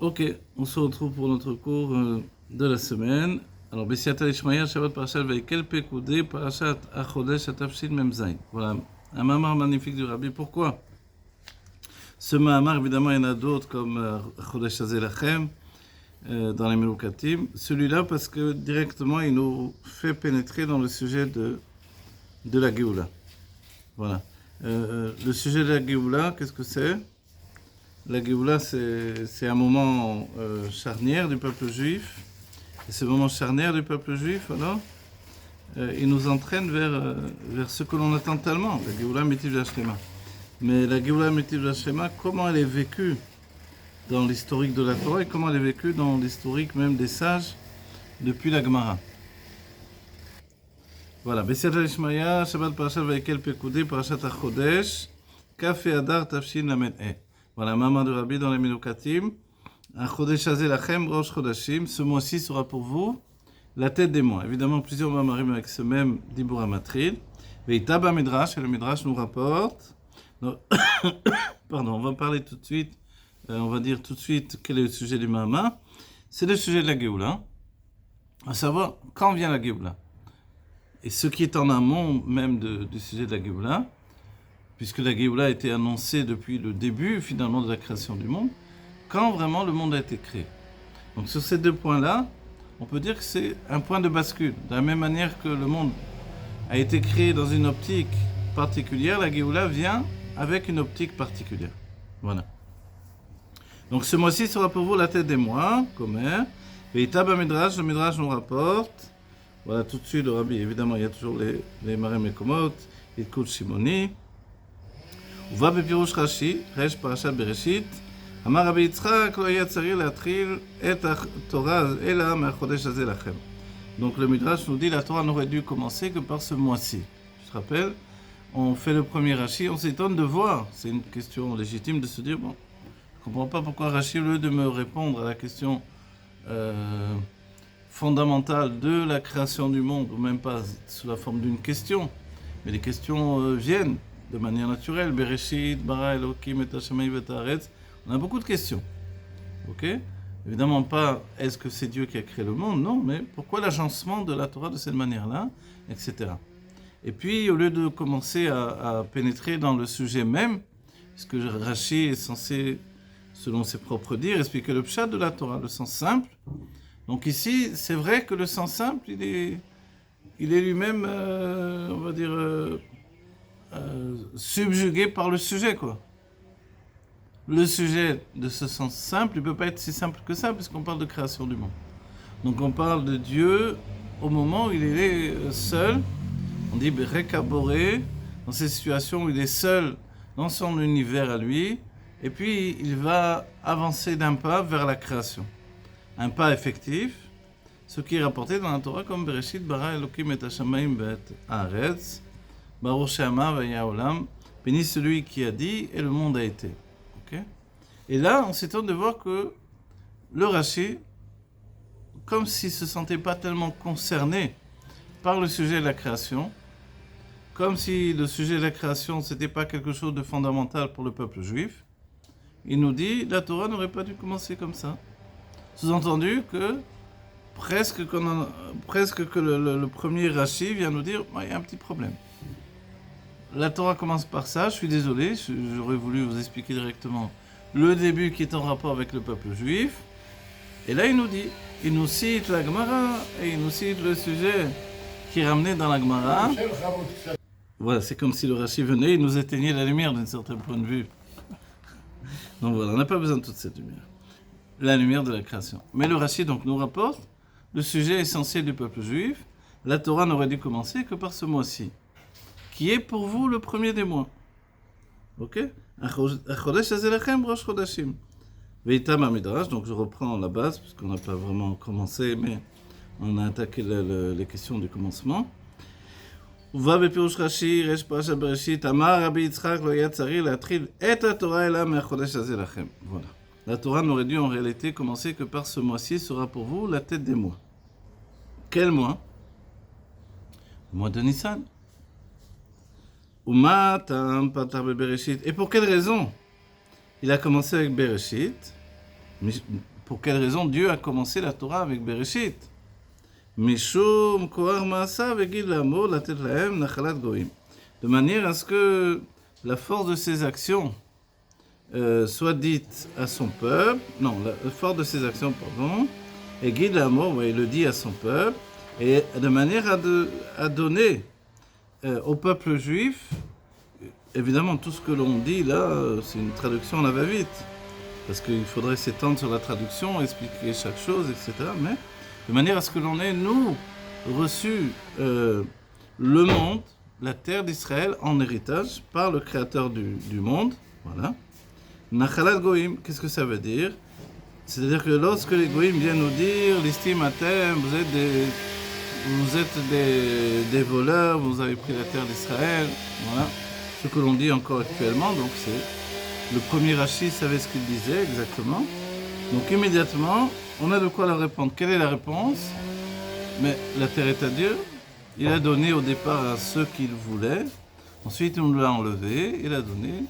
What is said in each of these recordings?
Ok, on se retrouve pour notre cours de la semaine. Alors, Bessiata Ishmael, Shabbat Parashat Vaikel, Pekoudé, Parashat Achodesh, Atafshin, Memzaï. Voilà, un mamar magnifique du Rabbi. Pourquoi ce mamar, évidemment, il y en a d'autres comme Achodesh Azelachem, dans les Melukatim. Celui-là, parce que directement, il nous fait pénétrer dans le sujet de la Géoula. Voilà. Le sujet de la Géoula, qu'est-ce que c'est ? La Géoula, c'est un moment charnière du peuple juif. Et ce moment charnière du peuple juif, alors, il nous entraîne vers ce que l'on attend tellement, la Géoula Mitiv Hashlema. Mais la Géoula Mitiv Hashlema, comment elle est vécue dans l'historique de la Torah et comment elle est vécue dans l'historique même des sages depuis la Gemara. Voilà, Bessiata Ishmael, Shabbat Parashat Vaikel Pekoudé, Parashat Achodesh, Kaf et Adar Tafshin Lamed E. Voilà, Maman de Rabbi dans les Melukatim. Achodesh Azelachem, Rosh Chodashim. Ce mois-ci sera pour vous la tête des mois. Évidemment, plusieurs mamarim avec ce même Dibur Amatril. Veitaba Midrash, et le Midrash nous rapporte. Pardon, on va parler tout de suite. On va dire tout de suite quel est le sujet du Mahama. C'est le sujet de la Géoula. À savoir, quand vient la Géoula. Et ce qui est en amont même du sujet de la Géoula, puisque la Géoula a été annoncée depuis le début finalement de la création du monde, quand vraiment le monde a été créé. Donc sur ces deux points-là, on peut dire que c'est un point de bascule. De la même manière que le monde a été créé dans une optique particulière, la Géoula vient avec une optique particulière. Voilà. Donc ce mois-ci sera pour vous la tête des mois, Gomer. Veitaba Midrash, le Midrash nous rapporte. Voilà, tout de suite, le Rabbi, évidemment, il y a toujours les Marem Mekomot, Yitkut Shimoni. Uva bepirush Rashi, Resh Parashat Bereshit. Amar Rabbi Yitzchak, lo היה צריך להתחיל את התורה אלא מהחודש הזה לכם. Donc le Midrash nous dit la Torah n'aurait dû commencer que par ce mois-ci. Je te rappelle, on fait le premier Rashi, on s'étonne de voir. C'est une question légitime de se dire, bon, je ne comprends pas pourquoi Rashi, au lieu de me répondre à la question fondamentale de la création du monde, ou même pas sous la forme d'une question, mais les questions viennent de manière naturelle. Bereshit, bara Elokim, et Hashemayim, et Haaretz. On a beaucoup de questions. Ok ? Évidemment pas est-ce que c'est Dieu qui a créé le monde, non, mais pourquoi l'agencement de la Torah de cette manière-là, etc. Et puis, au lieu de commencer à pénétrer dans le sujet même, puisque Rashi est censé, selon ses propres dires, expliquer le pshat de la Torah, le sens simple. Donc ici, c'est vrai que le sens simple, il est lui-même, on va dire, subjugué par le sujet, quoi. Le sujet de ce sens simple, il ne peut pas être si simple que ça, puisqu'on parle de création du monde. Donc on parle de Dieu au moment où il est seul, on dit Rekaboré, dans ces situations où il est seul dans son univers à lui, et puis il va avancer d'un pas vers la création. Un pas effectif, ce qui est rapporté dans la Torah comme Bereshit bara Elokim et Hashemayim et Haaretz, Baruch she'amar v'yaya olam, béni celui qui a dit et le monde a été. Okay? Et là, on s'étonne de voir que le Rashi, comme s'il ne se sentait pas tellement concerné par le sujet de la création, comme si le sujet de la création, ce n'était pas quelque chose de fondamental pour le peuple juif, il nous dit la Torah n'aurait pas dû commencer comme ça. Sous-entendu que presque que le premier Rashi vient nous dire il y a un petit problème. La Torah commence par ça, je suis désolé, j'aurais voulu vous expliquer directement le début qui est en rapport avec le peuple juif. Et là il nous cite la Gemara et il nous cite le sujet qui est ramené dans la Gemara. Voilà, c'est comme si le Rashi venait, il nous éteignait la lumière d'un certain point de vue. Donc voilà, on n'a pas besoin de toute cette lumière. La lumière de la création. Mais le Rashi donc nous rapporte le sujet essentiel du peuple juif. La Torah n'aurait dû commencer que par ce mois-ci, qui est pour vous le premier des mois. Ok ? Achodesh Azelachem, Rosh Chodashim. Veitama Midrash, donc je reprends la base, puisqu'on n'a pas vraiment commencé, mais on a attaqué les questions du commencement. Uva bepirush Rashi, Resh Parashat Bereshit, Amar Rabbi Yitzchak, lo היה צריך להתחיל את התורה אלא מהחודש הזה לכם. Voilà. La Torah n'aurait dû en réalité commencer que par ce mois-ci sera pour vous la tête des mois. Quel mois ? Le mois de Nissan. Et pour quelle raison il a commencé avec Bereshit? Mais pour quelle raison Dieu a commencé la Torah avec Bereshit? Mishum koar ma'asa vegid lamo latet lahem nachalat goim. De manière à ce que la force de ses actions soit dite à son peuple, non, la force de ses actions, pardon, et guide l'amour, il le dit à son peuple, et de manière à donner au peuple juif, évidemment tout ce que l'on dit là, c'est une traduction à la va-vite, parce qu'il faudrait s'étendre sur la traduction, expliquer chaque chose, etc. Mais de manière à ce que l'on ait, nous, reçu le monde, la terre d'Israël en héritage par le Créateur du monde, voilà. Nachalat Goïm, qu'est-ce que ça veut dire? C'est-à-dire que lorsque les Goïm viennent nous dire, l'estime à thème, vous êtes des voleurs, vous avez pris la terre d'Israël, voilà, ce que l'on dit encore actuellement, donc c'est le premier Rashi savait ce qu'il disait exactement. Donc immédiatement, on a de quoi leur répondre. Quelle est la réponse? Mais la terre est à Dieu, il a donné au départ à ceux qu'il voulait, ensuite il nous l'a enlevé, il a donné.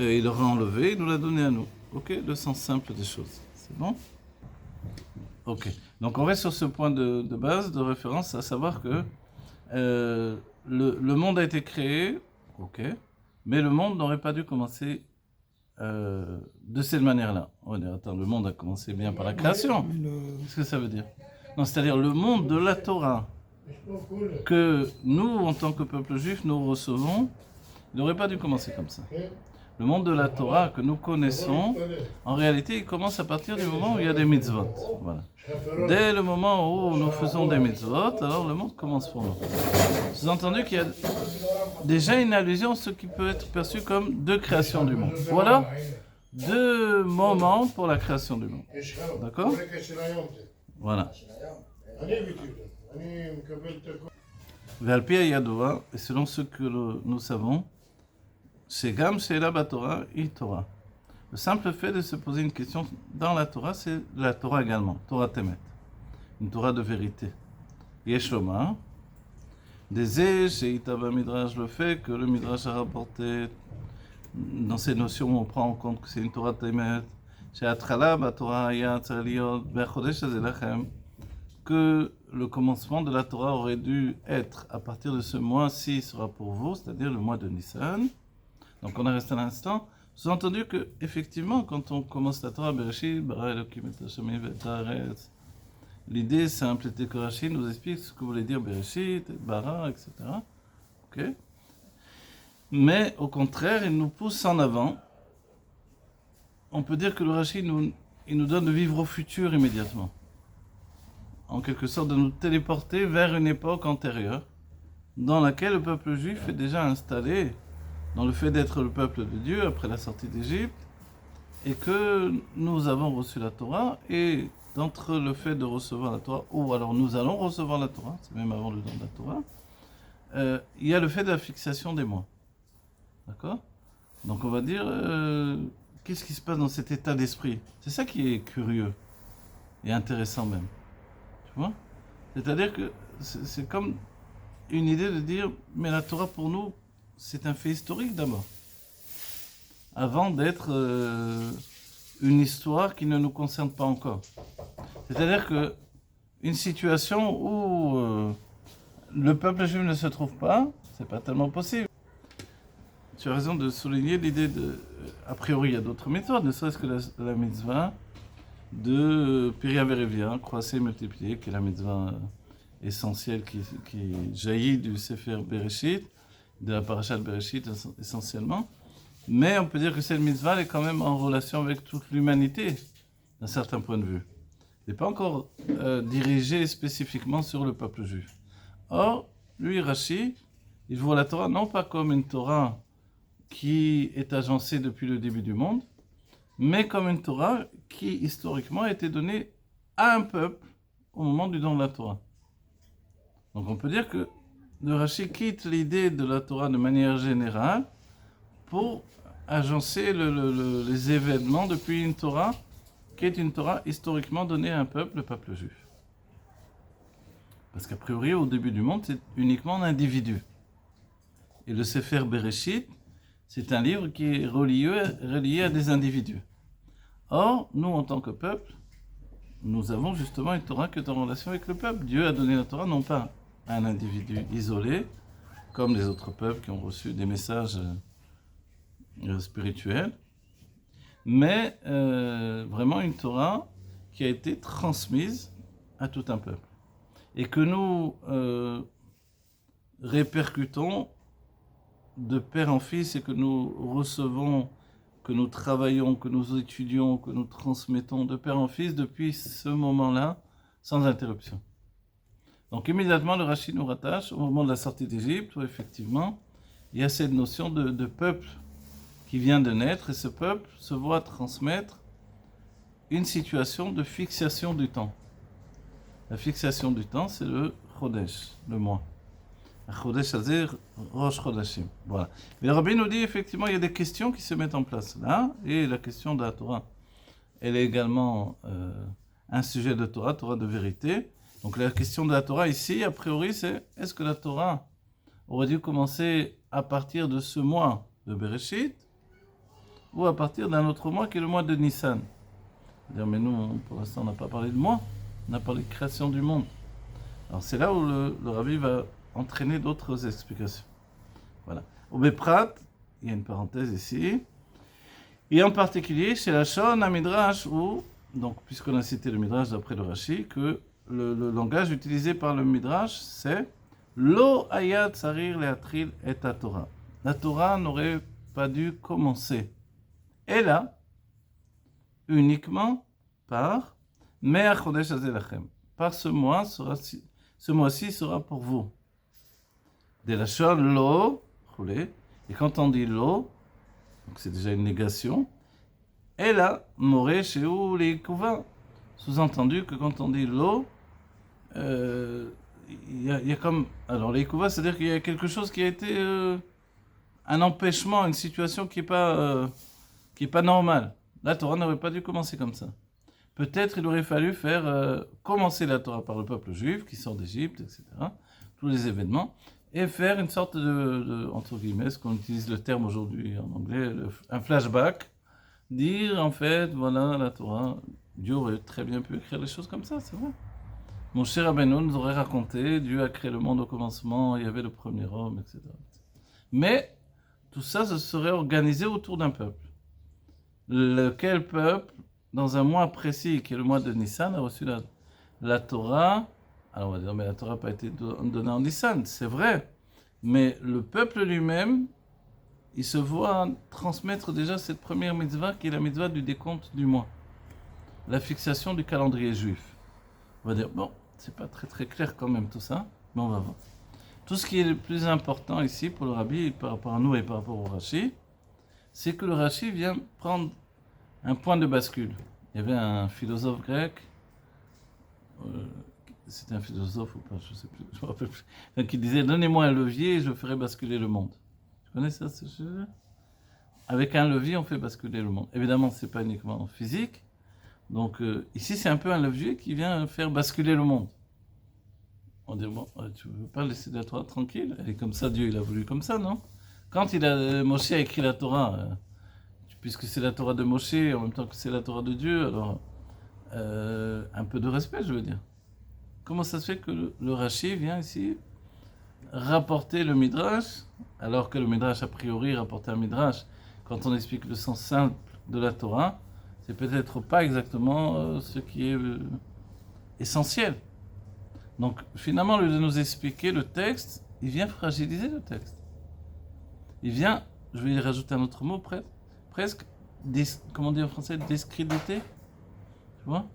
Il l'aura enlevé, il nous l'a donné à nous. Ok, le sens simple des choses. C'est bon? Ok. Donc on reste sur ce point de base, de référence, à savoir que le monde a été créé, ok, mais le monde n'aurait pas dû commencer de cette manière-là. On va dire, attends, le monde a commencé bien par la création. Qu'est-ce que ça veut dire? Non, c'est-à-dire le monde de la Torah que nous, en tant que peuple juif, nous recevons, n'aurait pas dû commencer comme ça. Le monde de la Torah que nous connaissons, en réalité, il commence à partir du moment où il y a des mitzvot. Voilà. Dès le moment où nous faisons des mitzvot, alors le monde commence pour nous. Vous avez entendu qu'il y a déjà une allusion à ce qui peut être perçu comme deux créations du monde. Voilà deux moments pour la création du monde. D'accord? Voilà. Ve'al-pi ha'yadoua, et selon ce que nous savons, c'est Gam Sheila Batorah I Torah. Le simple fait de se poser une question dans la Torah, c'est la Torah également, Torah Temet, une Torah de vérité. Yesh lomar, Dezeh she'itava Midrash, le fait que le Midrash a rapporté, dans ces notions, on prend en compte que c'est une Torah Temet, she'atchala Batorah haya tzarich liot bechodesh hazeh lachem, que le commencement de la Torah aurait dû être à partir de ce mois-ci sera pour vous, c'est-à-dire le mois de Nissan. Donc on a resté un instant. Vous avez entendu que effectivement, quand on commence la Torah, Bereshit, bara Elokim et Hashem ve'et haaretz, l'idée simple était que Rashi nous explique ce que voulait dire Bereshit, bara, etc. Ok. Mais au contraire, il nous pousse en avant. On peut dire que le Rashi il nous donne de vivre au futur immédiatement. En quelque sorte de nous téléporter vers une époque antérieure, dans laquelle le peuple juif est déjà installé dans le fait d'être le peuple de Dieu après la sortie d'Égypte, et que nous avons reçu la Torah, et d'entre le fait de recevoir la Torah, ou alors nous allons recevoir la Torah, c'est même avant le don de la Torah, il y a le fait de la fixation des mois. D'accord? Donc on va dire, qu'est-ce qui se passe dans cet état d'esprit? C'est ça qui est curieux, et intéressant même. Tu vois? C'est-à-dire que c'est comme une idée de dire, mais la Torah pour nous, c'est un fait historique d'abord, avant d'être une histoire qui ne nous concerne pas encore. C'est-à-dire que une situation où le peuple juif ne se trouve pas, c'est pas tellement possible. Tu as raison de souligner l'idée de, a priori il y a d'autres méthodes, ne serait-ce que la mitzvah de Piria Verevia, croisser, multiplier, qui est la mitzvah essentielle qui jaillit du Sefer Bereshit, de la Parashat Bereshit essentiellement, mais on peut dire que cette mitzvah est quand même en relation avec toute l'humanité, d'un certain point de vue. Elle n'est pas encore dirigée spécifiquement sur le peuple juif. Or, lui, Rashi, il voit la Torah non pas comme une Torah qui est agencée depuis le début du monde, mais comme une Torah qui, historiquement, a été donnée à un peuple au moment du don de la Torah. Donc on peut dire que le Rashi quitte l'idée de la Torah de manière générale pour agencer les événements depuis une Torah qui est une Torah historiquement donnée à un peuple, le peuple juif. Parce qu'a priori, au début du monde, c'est uniquement un individu. Et le Sefer Bereshit, c'est un livre qui est relié à des individus. Or, nous, en tant que peuple, nous avons justement une Torah qui est en relation avec le peuple. Dieu a donné la Torah non pas à un individu isolé, comme les autres peuples qui ont reçu des messages spirituels, mais vraiment une Torah qui a été transmise à tout un peuple. Et que nous répercutons de père en fils et que nous recevons, que nous travaillons, que nous étudions, que nous transmettons de père en fils depuis ce moment-là, sans interruption. Donc immédiatement, le Rashi nous rattache au moment de la sortie d'Égypte, où effectivement, il y a cette notion de peuple qui vient de naître, et ce peuple se voit transmettre une situation de fixation du temps. La fixation du temps, c'est le Chodesh, le mois. Chodesh Hazir, Rosh Chodashim. Voilà. Mais le Rabbi nous dit effectivement, il y a des questions qui se mettent en place là, et la question de la Torah, elle est également un sujet de Torah, Torah de vérité. Donc la question de la Torah ici, a priori, c'est est-ce que la Torah aurait dû commencer à partir de ce mois de Bereshit ou à partir d'un autre mois qui est le mois de Nissan? C'est-à-dire, mais nous, pour l'instant, on n'a pas parlé de mois, on a parlé de création du monde. Alors c'est là où le Rabbi va entraîner d'autres explications. Voilà. Au Beprat, il y a une parenthèse ici, et en particulier chez la Shon à Midrash, où, donc, puisqu'on a cité le Midrash d'après le Rashi, que le langage utilisé par le Midrash, c'est Lo ayat sarir leatril et la Torah. La Torah n'aurait pas dû commencer. Et là, uniquement par Me'ach Chodesh Hazeh Lachem. Par ce mois-ci sera pour vous. De la Shon Lo, et quand on dit Lo, donc c'est déjà une négation, et là, Moré Shehu Leikuva. Sous-entendu que quand on dit Lo, il y a comme. Alors, Leikuva, c'est-à-dire qu'il y a quelque chose qui a été un empêchement, une situation qui n'est pas normale. La Torah n'aurait pas dû commencer comme ça. Peut-être il aurait fallu faire commencer la Torah par le peuple juif qui sort d'Égypte, etc. Tous les événements. Et faire une sorte de entre guillemets, ce qu'on utilise le terme aujourd'hui en anglais, un flashback. Dire en fait, voilà, la Torah, Dieu aurait très bien pu écrire les choses comme ça, c'est vrai. Mon cher Rabbeinu nous aurait raconté, Dieu a créé le monde au commencement, il y avait le premier homme, etc. Mais tout ça se serait organisé autour d'un peuple. Lequel peuple, dans un mois précis, qui est le mois de Nissan, a reçu la Torah. Alors on va dire, mais la Torah n'a pas été donnée en Nissan, c'est vrai. Mais le peuple lui-même, il se voit transmettre déjà cette première mitzvah, qui est la mitzvah du décompte du mois. La fixation du calendrier juif. On va dire, bon, c'est pas très très clair quand même tout ça, mais on va voir. Tout ce qui est le plus important ici pour le Rabbi, par rapport à nous et par rapport au Rashi, c'est que le Rashi vient prendre un point de bascule. Il y avait un philosophe grec, c'était un philosophe ou pas, je ne sais plus, je me rappelle plus, qui disait « Donnez-moi un levier et je ferai basculer le monde ». Tu connais ça, ce sujet? Avec un levier, on fait basculer le monde. Évidemment, ce n'est pas uniquement physique. Donc ici, c'est un peu un levier qui vient faire basculer le monde. On dit, bon, tu ne veux pas laisser la Torah tranquille? Elle est comme ça, Dieu, il a voulu comme ça, non? Quand Moshe a écrit la Torah, puisque c'est la Torah de Moshe, en même temps que c'est la Torah de Dieu, alors un peu de respect, je veux dire. Comment ça se fait que le Rashi vient ici rapporter le Midrash, alors que le Midrash, a priori, rapporter un Midrash, quand on explique le sens simple de la Torah, c'est peut-être pas exactement ce qui est essentiel. Donc, finalement, au lieu de nous expliquer le texte, il vient fragiliser le texte. Il vient, je vais y rajouter un autre mot, presque, comment dire en français, discréditer. Tu vois?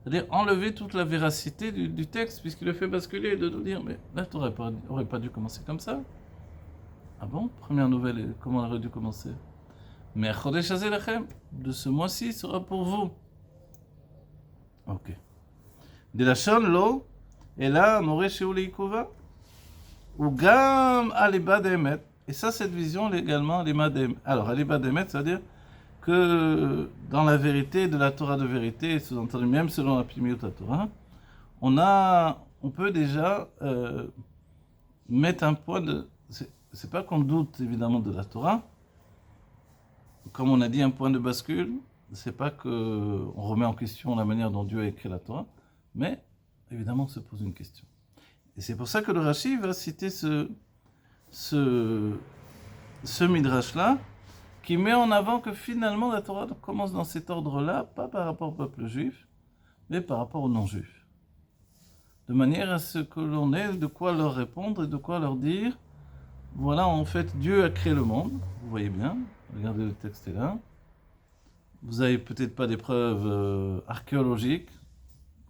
C'est-à-dire enlever toute la véracité du texte, puisqu'il le fait basculer et de nous dire, mais là, tu n'aurais pas dû commencer comme ça. Ah bon? Première nouvelle, comment elle aurait dû commencer? Mais Chodesh Hazeh Lachem, de ce mois-ci, sera pour vous. Ok. De la Shon Lo, et là, Moré Shehu Leikuva, ou Gam Aliba Demet. Et ça, cette vision, également, Aliba Demet. Alors, Aliba Demet, c'est-à-dire que dans la vérité de la Torah de vérité, sous-entendu même selon la Pnimiut Torah, on peut déjà mettre un point de... C'est pas qu'on doute évidemment de la Torah, comme on a dit, un point de bascule, c'est pas qu'on remet en question la manière dont Dieu a écrit la Torah, mais évidemment on se pose une question. Et c'est pour ça que le Rashi va citer ce midrash-là, qui met en avant que finalement la Torah commence dans cet ordre-là, pas par rapport au peuple juif, mais par rapport aux non-juifs. De manière à ce que l'on ait de quoi leur répondre et de quoi leur dire, voilà, en fait, Dieu a créé le monde, vous voyez bien, regardez le texte est là. Vous n'avez peut-être pas des preuves archéologiques,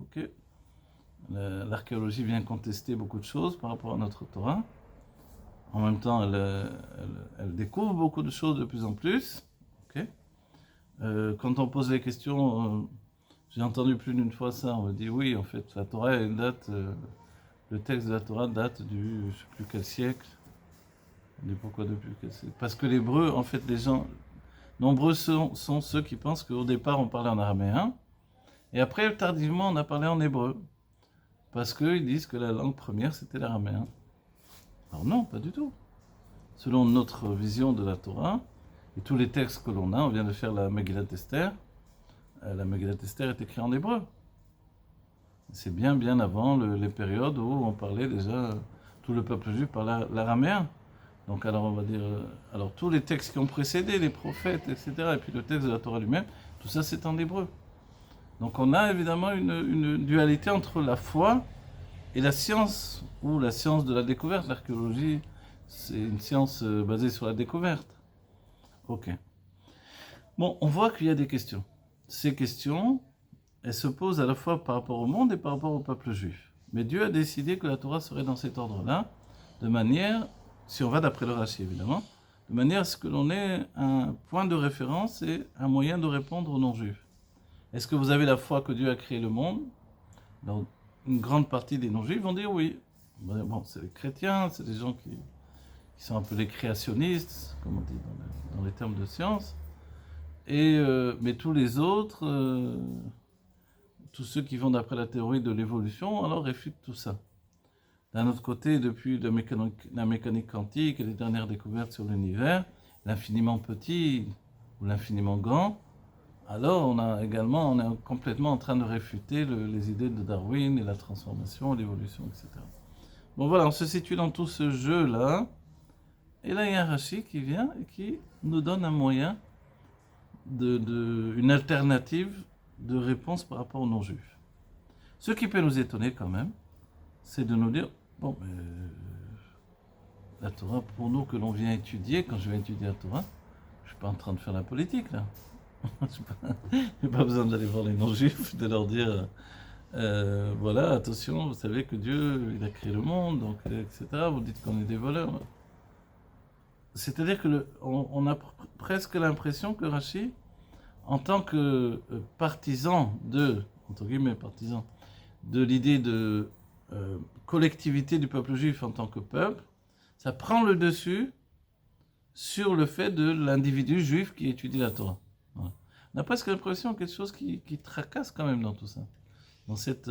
ok. L'archéologie vient contester beaucoup de choses par rapport à notre Torah. En même temps, elle découvre beaucoup de choses de plus en plus. Okay. Quand on pose les questions, j'ai entendu plus d'une fois ça, on me dit oui, en fait, la Torah, elle date, le texte de la Torah date du, je ne sais plus quel siècle. On dit pourquoi depuis quel siècle? Parce que l'hébreu, en fait, les gens, nombreux sont ceux qui pensent qu'au départ, on parlait en araméen, et après, tardivement, on a parlé en hébreu. Parce qu'ils disent que la langue première, c'était l'araméen. Alors non, pas du tout. Selon notre vision de la Torah, et tous les textes que l'on a, on vient de faire la Megillat Esther. La Megillat Esther est écrite en hébreu. C'est bien avant les périodes où on parlait déjà, tout le peuple juif parlait l'araméen. Donc alors on va dire, alors tous les textes qui ont précédé, les prophètes, etc., et puis le texte de la Torah lui-même, tout ça c'est en hébreu. Donc on a évidemment une dualité entre la foi et la science, ou la science de la découverte. L'archéologie, c'est une science basée sur la découverte. Ok. Bon, on voit qu'il y a des questions. Ces questions, elles se posent à la fois par rapport au monde et par rapport au peuple juif. Mais Dieu a décidé que la Torah serait dans cet ordre-là, de manière, si on va d'après le Rashi évidemment, de manière à ce que l'on ait un point de référence et un moyen de répondre aux non-juifs. Est-ce que vous avez la foi que Dieu a créé le monde? Donc, une grande partie des non-juifs vont dire oui. Bon, c'est les chrétiens, c'est des gens qui sont un peu les créationnistes, comme on dit dans les termes de science. Mais tous les autres, tous ceux qui vont d'après la théorie de l'évolution, alors réfutent tout ça. D'un autre côté, depuis la mécanique quantique et les dernières découvertes sur l'univers, l'infiniment petit ou l'infiniment grand, alors on est complètement en train de réfuter les idées de Darwin et la transformation, l'évolution, etc. Bon voilà, on se situe dans tout ce jeu-là, et là il y a un Rashi qui vient et qui nous donne un moyen, une alternative de réponse par rapport aux non-juifs. Ce qui peut nous étonner quand même, c'est de nous dire, bon, la Torah, pour nous que l'on vient étudier, quand je vais étudier la Torah, je ne suis pas en train de faire la politique là. Je n'ai pas besoin d'aller voir les non-juifs, de leur dire, voilà, attention, vous savez que Dieu, il a créé le monde, donc, etc. Vous dites qu'on est des voleurs. C'est-à-dire qu'on a presque l'impression que Rashi, en tant que partisan entre guillemets partisan, de l'idée de collectivité du peuple juif en tant que peuple, ça prend le dessus sur le fait de l'individu juif qui étudie la Torah. Voilà. On a presque l'impression quelque chose qui tracasse quand même dans tout ça. Dans cette...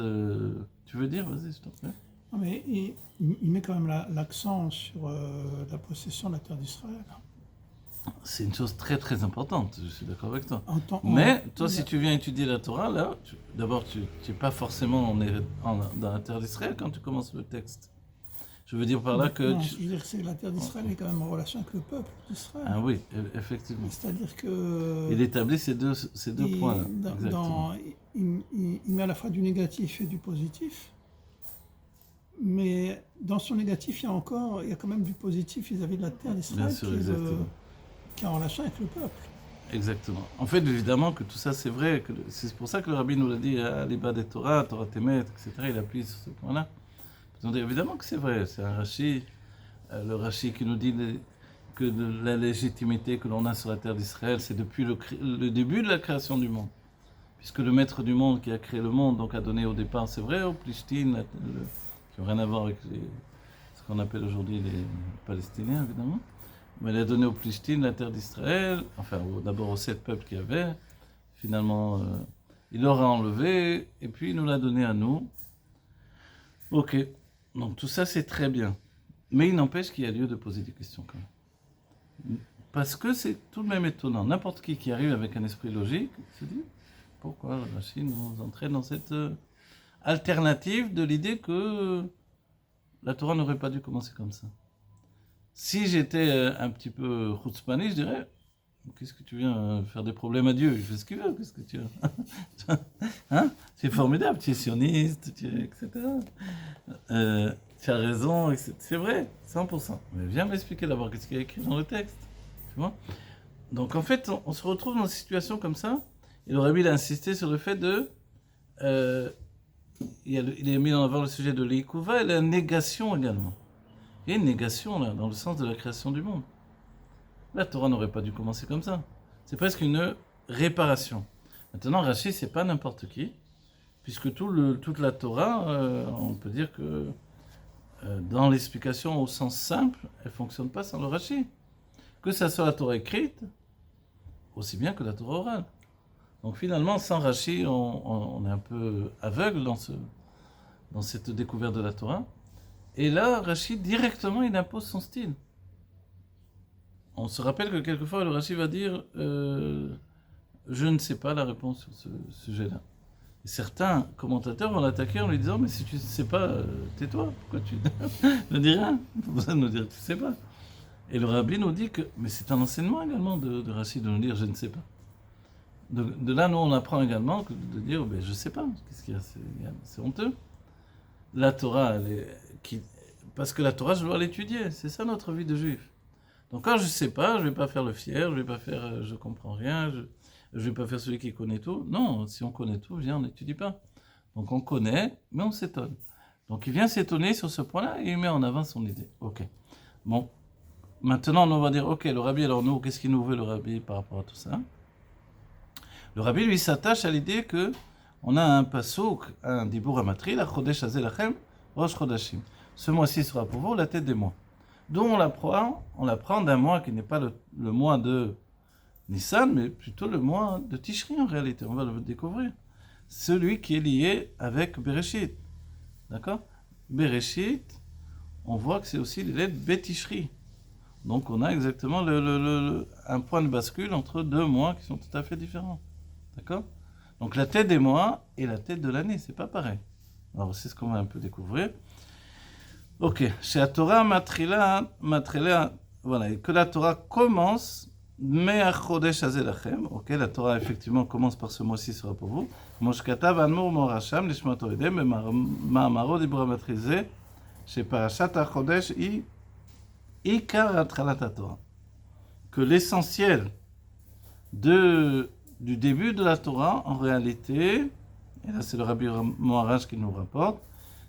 tu veux dire? Vas-y, je t'en prie. Non, mais il met quand même l'accent sur la possession de la terre d'Israël. C'est une chose très très importante, je suis d'accord avec toi. Mais toi, si tu viens étudier la Torah, là, d'abord, tu n'es pas forcément dans la terre d'Israël quand tu commences le texte. Je veux dire par là que... Non, je veux dire que la terre d'Israël est quand même en relation avec le peuple d'Israël. Ah oui, effectivement. C'est-à-dire que... Il établit ces deux points-là. Il met à la fois du négatif et du positif. Mais dans son négatif, il y a quand même du positif vis-à-vis de la terre d'Israël qui est en relation avec le peuple. Exactement. En fait, évidemment que tout ça, c'est vrai. C'est pour ça que le rabbi nous l'a dit, à l'Iba des Torah, Torah Temet, etc. Il appuie sur ce point-là. Évidemment que c'est vrai. C'est un Rashi, le Rashi qui nous dit que la légitimité que l'on a sur la terre d'Israël, c'est depuis le début de la création du monde. Puisque le maître du monde qui a créé le monde, donc a donné au départ, c'est vrai, aux Plishtim, qui n'ont rien à voir avec ce qu'on appelle aujourd'hui les Palestiniens, évidemment. Mais il a donné aux Plishtim la terre d'Israël, enfin d'abord aux 7 peuples qu'il y avait. Finalement, il l'aura enlevé, et puis il nous l'a donné à nous. Ok, donc tout ça c'est très bien. Mais il n'empêche qu'il y a lieu de poser des questions quand même. Parce que c'est tout de même étonnant. N'importe qui arrive avec un esprit logique se dit pourquoi le Rashi nous entraîne dans cette alternative de l'idée que la Torah n'aurait pas dû commencer comme ça. Si j'étais un petit peu chutzpani, je dirais qu'est-ce que tu viens faire des problèmes à Dieu? Il fait ce qu'il veut, qu'est-ce que tu veux? Hein? C'est formidable, tu es sioniste, etc. Tu as raison, etc. C'est vrai, 100%. Mais viens m'expliquer d'abord qu'est-ce qu'il y a écrit dans le texte. Tu vois? Donc en fait, on se retrouve dans une situation comme ça, et le Rabbi a insisté sur le fait de... il est mis en avant le sujet de l'Ikouva et la négation également. Il y a une négation là, dans le sens de la création du monde. La Torah n'aurait pas dû commencer comme ça. C'est presque une réparation. Maintenant, Rashi, c'est pas n'importe qui, puisque toute la Torah, on peut dire que dans l'explication au sens simple, elle fonctionne pas sans le Rashi. Que ça soit la Torah écrite, aussi bien que la Torah orale. Donc finalement, sans Rashi, on est un peu aveugle dans cette découverte de la Torah. Et là, Rashi, directement, il impose son style. On se rappelle que quelquefois, le Rashi va dire je ne sais pas la réponse sur ce sujet-là. Et certains commentateurs vont l'attaquer en lui disant mais si tu ne sais pas, tais-toi, pourquoi tu ne dis rien? Pas besoin de nous dire que tu ne sais pas. Et le Rabbi nous dit que, mais c'est un enseignement également de Rashi de nous dire je ne sais pas. De là, nous, on apprend également de dire je ne sais pas, qu'est-ce qu'il y a, c'est honteux. La Torah, parce que la Torah, je dois l'étudier, c'est ça notre vie de juif. Donc quand je ne sais pas, je ne vais pas faire le fier, je ne vais pas faire je ne comprends rien, je ne vais pas faire celui qui connaît tout. Non, si on connaît tout, on n'étudie pas. Donc on connaît, mais on s'étonne. Donc il vient s'étonner sur ce point-là et il met en avant son idée. Ok. Bon, maintenant on va dire, ok, le Rabbi, alors nous, qu'est-ce qu'il nous veut le Rabbi par rapport à tout ça? Le Rabbi, lui, s'attache à l'idée que on a un pasouk, un dibour amatri, la chodesh hazeh lachem, rosh chodashim. Ce mois-ci sera pour vous la tête des mois. D'où on l'apprend d'un mois qui n'est pas le mois de Nissan, mais plutôt le mois de Tishri en réalité. On va le découvrir. Celui qui est lié avec Bereshit. D'accord? Bereshit, on voit que c'est aussi les lettres Betishri. Donc on a exactement un point de bascule entre deux mois qui sont tout à fait différents. D'accord? Donc la tête des mois et la tête de l'année, c'est pas pareil. Alors c'est ce qu'on va un peu découvrir. Ok, chez la Torah matrila, voilà, et que la Torah commence, mais à chodesh hazeh lachem. Ok, la Torah effectivement commence par ce mois-ci sera pour vous. Moshkatav anmur morasham lishmato edem ma'amaro dibra matrizeh chez parashat ha-chodesh ikar atralat Torah. Que l'essentiel du début de la Torah, en réalité, et là c'est le Rabbi Moharaj qui nous rapporte,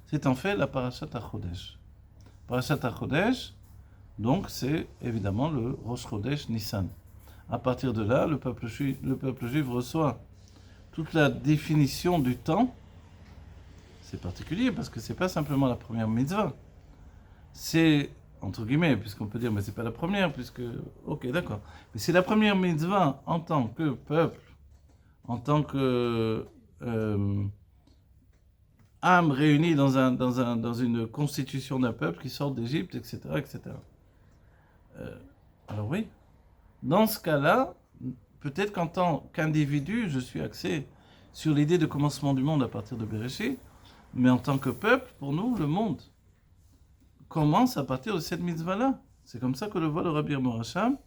c'est en fait la parashat ha-chodesh. Parashat ha-chodesh, donc c'est évidemment le Rosh Chodesh Nissan. À partir de là, le peuple juif reçoit toute la définition du temps. C'est particulier parce que c'est pas simplement la première mitzvah. C'est, entre guillemets, puisqu'on peut dire, mais c'est pas la première, puisque, ok, d'accord. Mais c'est la première mitzvah en tant que peuple, en tant que âme réunie dans une constitution d'un peuple qui sort d'Égypte, etc., etc. Alors oui, dans ce cas-là, peut-être qu'en tant qu'individu, je suis axé sur l'idée de commencement du monde à partir de Bereshit, mais en tant que peuple, pour nous, le monde commence à partir de cette mitzvah-là. C'est comme ça que le voit le Rabbi Morasham,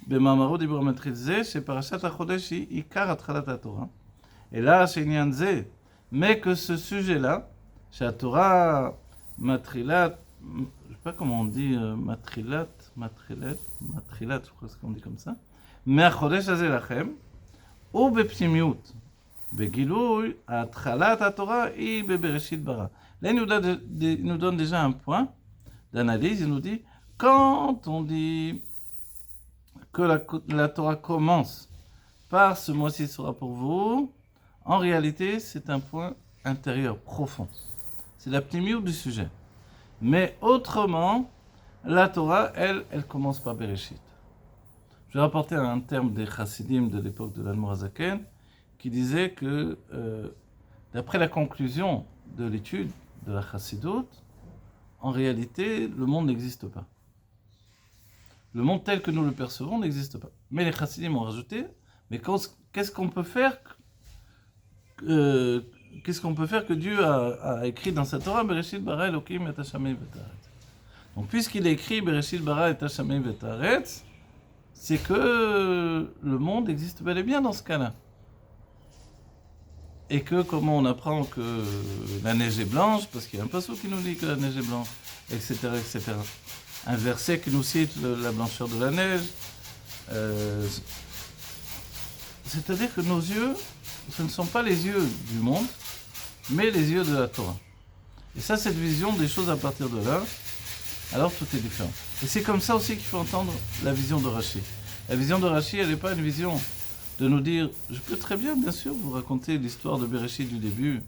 Bemamaro dibur matrizeh, chez Parashat ha-chodesh ikar atralat Torah. Et là, chez Nyanze, mais que ce sujet-là, chez la Torah matrilat, je ne sais pas comment on dit matrilat, je crois qu'on dit comme ça, mais ha-chodesh hazeh lachem, ou bepnimiut, begilui, atralat Torah, et bebereshit bara. Là, il nous donne déjà un point d'analyse, il nous dit, quand on dit que la Torah commence par ce mois-ci sera pour vous, en réalité, c'est un point intérieur, profond. C'est la pnimiout du sujet. Mais autrement, la Torah, elle commence par Bereshit. Je vais rapporter un terme des chassidim de l'époque de l'Admor HaZaken qui disait que, d'après la conclusion de l'étude de la chassidoute, en réalité, le monde n'existe pas. Le monde tel que nous le percevons n'existe pas. Mais les chassidim ont rajouté, mais qu'est-ce qu'on peut faire que Dieu a écrit dans sa Torah, Bereshit bara Elokim et Hashamayim v'Taaretz. Donc puisqu'il a écrit Bereshit bara et Hashamayim v'Taaretz, c'est que le monde existe bel et bien dans ce cas-là. Et que comment on apprend que la neige est blanche, parce qu'il y a un passage qui nous dit que la neige est blanche, etc., etc. Un verset qui nous cite la blancheur de la neige. C'est-à-dire que nos yeux, ce ne sont pas les yeux du monde, mais les yeux de la Torah. Et ça, cette vision des choses à partir de là, alors tout est différent. Et c'est comme ça aussi qu'il faut entendre la vision de Rashi. La vision de Rashi, elle n'est pas une vision de nous dire, je peux très bien, bien sûr, vous raconter l'histoire de Bereshit du début,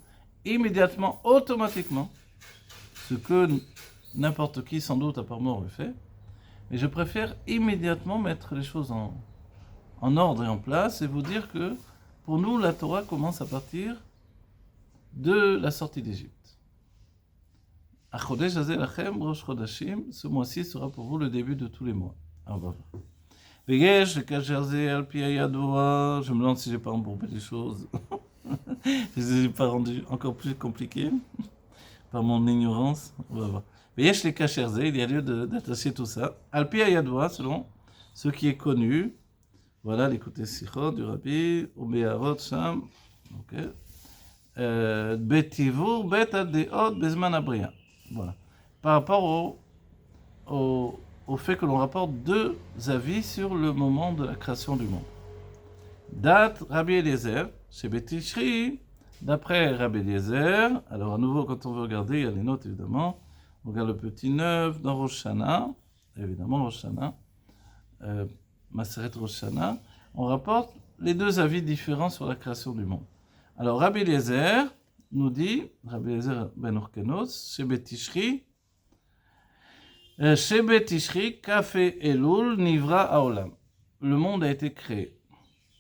immédiatement, automatiquement, ce que n'importe qui, sans doute, à part moi, aurait fait. Mais je préfère immédiatement mettre les choses en ordre et en place et vous dire que, pour nous, la Torah commence à partir de la sortie d'Égypte. Achodesh Hazel Lachem Rosh Chodashim, ce mois-ci sera pour vous le début de tous les mois. Alors, on va voir. Vegesh, le Kacherze, Alpi Ayadoua, je me demande si j'ai pas embourbé les choses. Je les ai pas rendues encore plus compliquées par mon ignorance. On va voir. Vegesh, le Kacherze, il y a lieu d'attacher tout ça. Alpi Ayadoua, selon ce qui est connu. Voilà, l'écouter Sichot du Rabbi, ou Be'arot Sham. Ok. Betivur, Bet Adeot, Bezman Abria. Voilà. Par rapport au fait que l'on rapporte deux avis sur le moment de la création du monde. Dat Rabbi Eliezer, chez Betishri, d'après Rabbi Eliezer, alors à nouveau quand on veut regarder, il y a les notes évidemment, on regarde le petit 9 dans Rosh Hashanah, évidemment Rosh Hashanah, Maseret Rosh Hashanah, on rapporte les deux avis différents sur la création du monde. Alors Rabbi Eliezer nous dit, Rabbi Eliezer ben Orkenos, chez Betishri, Shebet Tishri, Kafé Elul, Nivra Aolam. Le monde a été créé.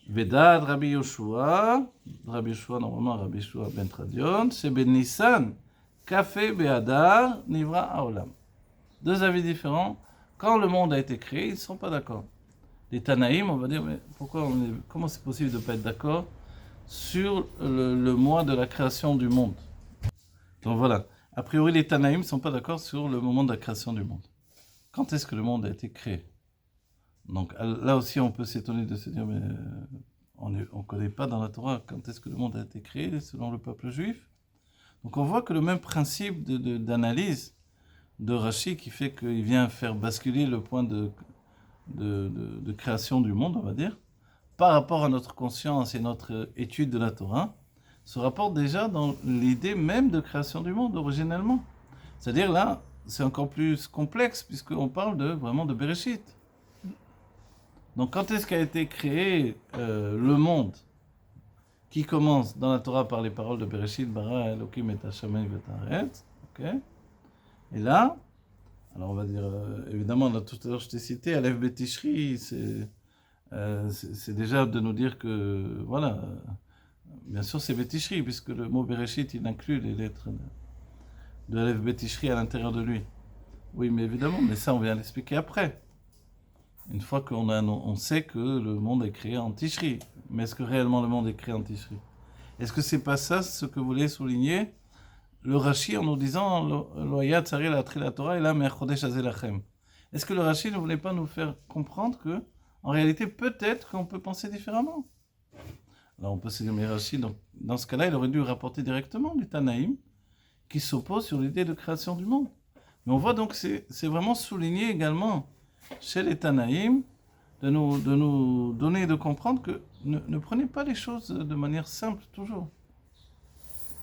Vedad Rabbi Yoshua, normalement Rabbi Yoshua ben Tradion, Shebet Nissan, Kafé Be'adar, Nivra Aolam. Deux avis différents. Quand le monde a été créé, ils ne sont pas d'accord. Les Tanaïm, on va dire, mais comment c'est possible de ne pas être d'accord sur le mois de la création du monde? Donc voilà. A priori, les Tanaïm ne sont pas d'accord sur le moment de la création du monde. Quand est-ce que le monde a été créé? Donc là aussi, on peut s'étonner de se dire, mais on ne connaît pas dans la Torah quand est-ce que le monde a été créé selon le peuple juif. Donc on voit que le même principe d'analyse de Rashi qui fait qu'il vient faire basculer le point de création du monde, on va dire, par rapport à notre conscience et notre étude de la Torah, se rapporte déjà dans l'idée même de création du monde, originellement. C'est-à-dire là, c'est encore plus complexe, puisqu'on parle vraiment de Bereshit. Donc quand est-ce qu'a été créé le monde qui commence dans la Torah par les paroles de Bereshit, bara Elokim et Hashamayim v'Taaretz, ok? Et là, alors on va dire, évidemment, là, tout à l'heure je t'ai cité, Aleph Betishri, c'est déjà de nous dire que, voilà, bien sûr, c'est Betishri, puisque le mot Bereshit, il inclut les lettres de Aleph Betishri à l'intérieur de lui. Oui, mais évidemment, mais ça, on vient l'expliquer après. Une fois qu'on sait que le monde est créé en Tishri. Mais est-ce que réellement le monde est créé en Tishri? Est-ce que c'est pas ça ce que voulait souligner le Rashi en nous disant Loya Tsari la Tri la Torah et là Me'achodesh Hazel Lachem? Est-ce que le Rashi ne voulait pas nous faire comprendre que, en réalité, peut-être qu'on peut penser différemment? Alors on peut se dire, mais Rashi, dans ce cas-là, il aurait dû rapporter directement du Tanaïm qui s'oppose sur l'idée de création du monde. Mais on voit donc que c'est vraiment souligné également chez les Tanaïm de nous donner de comprendre que ne prenez pas les choses de manière simple toujours.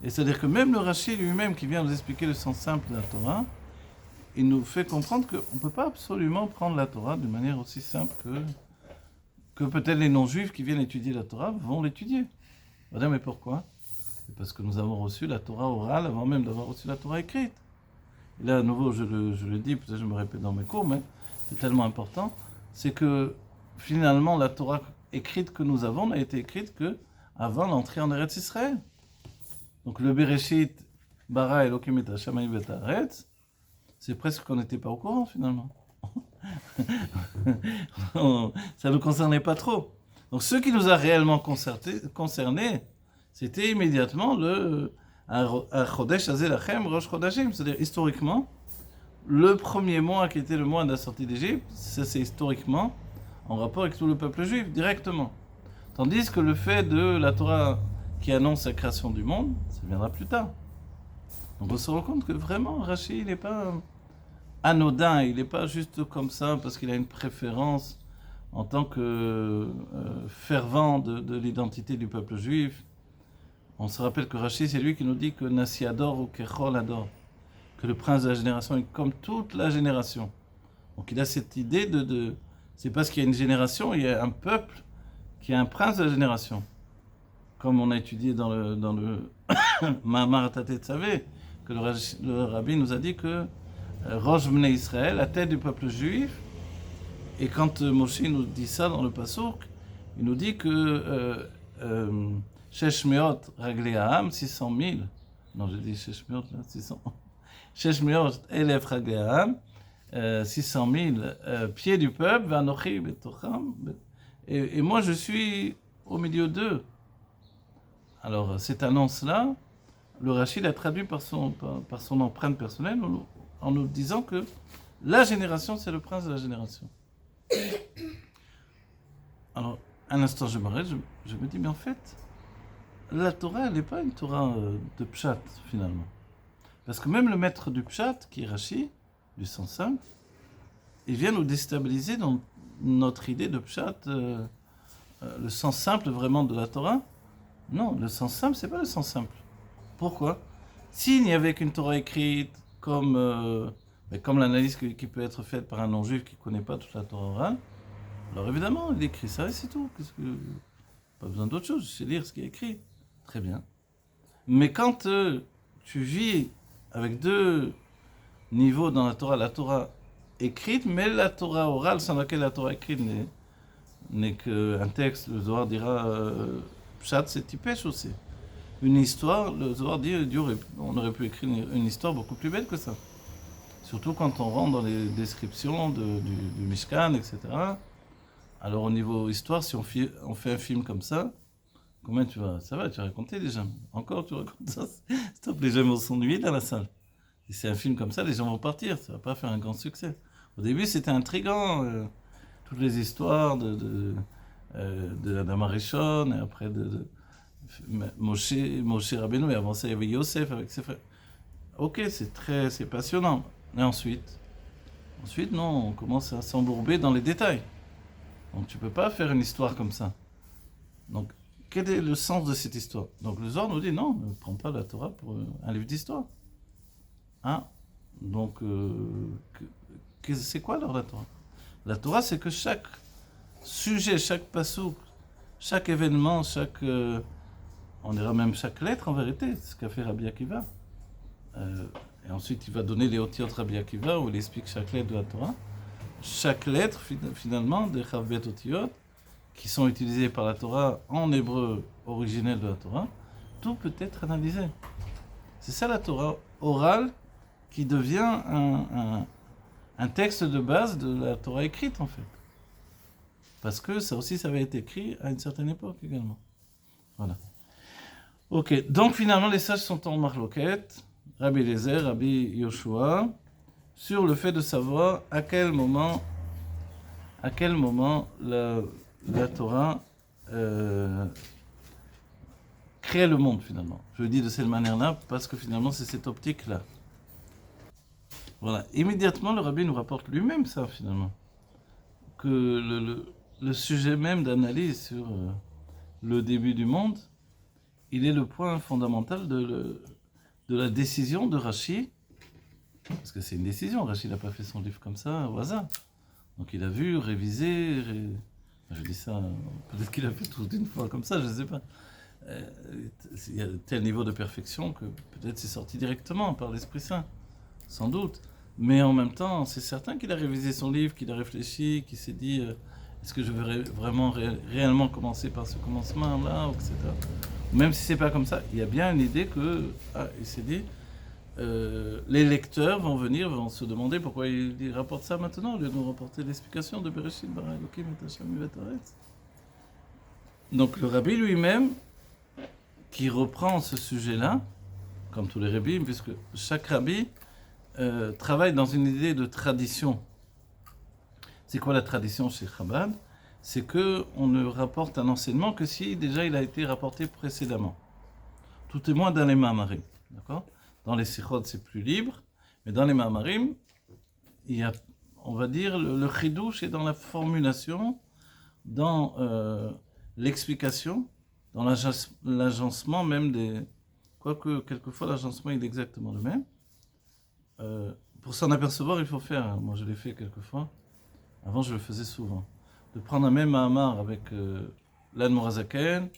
Et c'est-à-dire que même le Rashi lui-même qui vient nous expliquer le sens simple de la Torah, il nous fait comprendre qu'on ne peut pas absolument prendre la Torah d'une manière aussi simple que peut-être les non-juifs qui viennent étudier la Torah vont l'étudier. On va dire, mais pourquoi? C'est parce que nous avons reçu la Torah orale avant même d'avoir reçu la Torah écrite. Et là, à nouveau, je le dis, peut-être je me répète dans mes cours, mais c'est tellement important, c'est que finalement, la Torah écrite que nous avons n'a été écrite qu'avant l'entrée en Eretz Israël. Donc le Bereshit, bara Elokim et Hashamayim v'Taaretz, c'est presque qu'on n'était pas au courant finalement. ça ne nous concernait pas trop. Donc ce qui nous a réellement concernés, c'était immédiatement le Chodesh Hazeh Lachem Rosh Chodashim, c'est-à-dire historiquement, le premier mois qui était le mois de la sortie d'Égypte, ça c'est historiquement en rapport avec tout le peuple juif, directement. Tandis que le fait de la Torah qui annonce la création du monde, ça viendra plus tard. Donc on se rend compte que vraiment, Rashi, il n'est pas anodin, il n'est pas juste comme ça parce qu'il a une préférence en tant que fervent de l'identité du peuple juif. On se rappelle que Rashi, c'est lui qui nous dit que Nasi adore ou Kechol adore, que le prince de la génération est comme toute la génération. Donc il a cette idée c'est parce qu'il y a une génération, il y a un peuple qui est un prince de la génération. Comme on a étudié dans le Mahamar Tetzavé, que le rabbi nous a dit que Rosh Bnei Israël, la tête du peuple juif, et quand Moshe nous dit ça dans le Passouk, il nous dit que Shesh Meot Raglei Ha'am, 600 000, non j'ai dit Shesh Meot là, 600, Shesh Meot Elef Raglei Ha'am, 600 000 pieds du peuple, Vanochi Betocham, et moi je suis au milieu d'eux. Alors cette annonce-là, le Rashi l'a traduit par son empreinte personnelle en nous disant que la génération, c'est le prince de la génération. Alors, un instant, je m'arrête, je me dis, mais en fait, la Torah, elle n'est pas une Torah de Pshat, finalement. Parce que même le maître du Pshat, qui est Rashi, du sens simple, il vient nous déstabiliser dans notre idée de Pshat, le sens simple vraiment de la Torah. Non, le sens simple, c'est pas le sens simple. Pourquoi ? S'il n'y avait qu'une Torah écrite, comme l'analyse qui peut être faite par un non-juif qui ne connaît pas toute la Torah orale, alors évidemment, il écrit ça et c'est tout. Pas besoin d'autre chose, je sais lire ce qui est écrit. Très bien. Mais quand tu vis avec deux niveaux dans la Torah écrite, mais la Torah orale, sans laquelle la Torah écrite n'est qu'un texte, le Zohar dira Pshat, c'est Tipesh aussi. Une histoire, le Zohar dit, on aurait pu écrire une histoire beaucoup plus belle que ça. Surtout quand on rentre dans les descriptions du Mishkan, etc. Alors au niveau histoire, si on fait un film comme ça, combien tu vas raconter déjà. Encore tu racontes ça, stop, les gens vont s'ennuyer dans la salle. Si c'est un film comme ça, les gens vont partir, ça va pas faire un grand succès. Au début c'était intriguant, toutes les histoires de Adam Arishon, et après de Moshe Rabbeinu, et avant ça il y avait Yosef avec ses frères. Ok, c'est passionnant. Et ensuite, non, on commence à s'embourber dans les détails. Donc tu peux pas faire une histoire comme ça. Donc, quel est le sens de cette histoire ? Donc le Zohar nous dit non, ne prends pas la Torah pour un livre d'histoire. Hein ? Donc, c'est quoi alors la Torah ? La Torah, c'est que chaque sujet, chaque passouk, chaque événement, on dira même chaque lettre en vérité, c'est ce qu'a fait Rabbi Akiva. Et ensuite, il va donner les otiot Rabbi Akiva où il explique chaque lettre de la Torah. Chaque lettre, finalement, des Chavbet otiot, qui sont utilisées par la Torah en hébreu originel de la Torah, tout peut être analysé. C'est ça la Torah orale qui devient un texte de base de la Torah écrite en fait. Parce que ça aussi, ça avait été écrit à une certaine époque également. Voilà. Ok, donc finalement les sages sont en marloquette, Rabbi Eliezer, Rabbi Yoshua, sur le fait de savoir à quel moment la Torah crée le monde finalement. Je le dis de cette manière-là parce que finalement c'est cette optique-là. Voilà. Immédiatement le rabbi nous rapporte lui-même ça finalement. Que le sujet même d'analyse sur le début du monde, il est le point fondamental de la décision de Rashi. Parce que c'est une décision, Rashi n'a pas fait son livre comme ça au hasard. Donc il a vu, révisé, je dis ça, peut-être qu'il a fait tout d'une fois comme ça, je ne sais pas. Il y a tel niveau de perfection que peut-être c'est sorti directement par l'Esprit Saint, sans doute. Mais en même temps, c'est certain qu'il a révisé son livre, qu'il a réfléchi, qu'il s'est dit est-ce que je vais vraiment réellement commencer par ce commencement-là, etc. Même si c'est pas comme ça, il y a bien une idée que il s'est dit les lecteurs vont se demander pourquoi il rapporte ça maintenant, au lieu de nous rapporter l'explication de Bereshit bara Elokim et Hashem et Haaretz. Donc le rabbi lui-même, qui reprend ce sujet-là, comme tous les rabbis, puisque chaque rabbi travaille dans une idée de tradition. C'est quoi la tradition chez Chabad? C'est qu'on ne rapporte un enseignement que si déjà il a été rapporté précédemment. Tout est moins dans les Ma'amarim, d'accord? Dans les Sichot, c'est plus libre, mais dans les Ma'amarim, il y a, on va dire, le chidouche est dans la formulation, dans l'explication, dans l'agencement même des... Quoique, quelquefois, l'agencement il est exactement le même. Pour s'en apercevoir, il faut faire, moi je l'ai fait quelquefois, avant je le faisais souvent, de prendre un même Mahamar avec l'Admor HaZaken,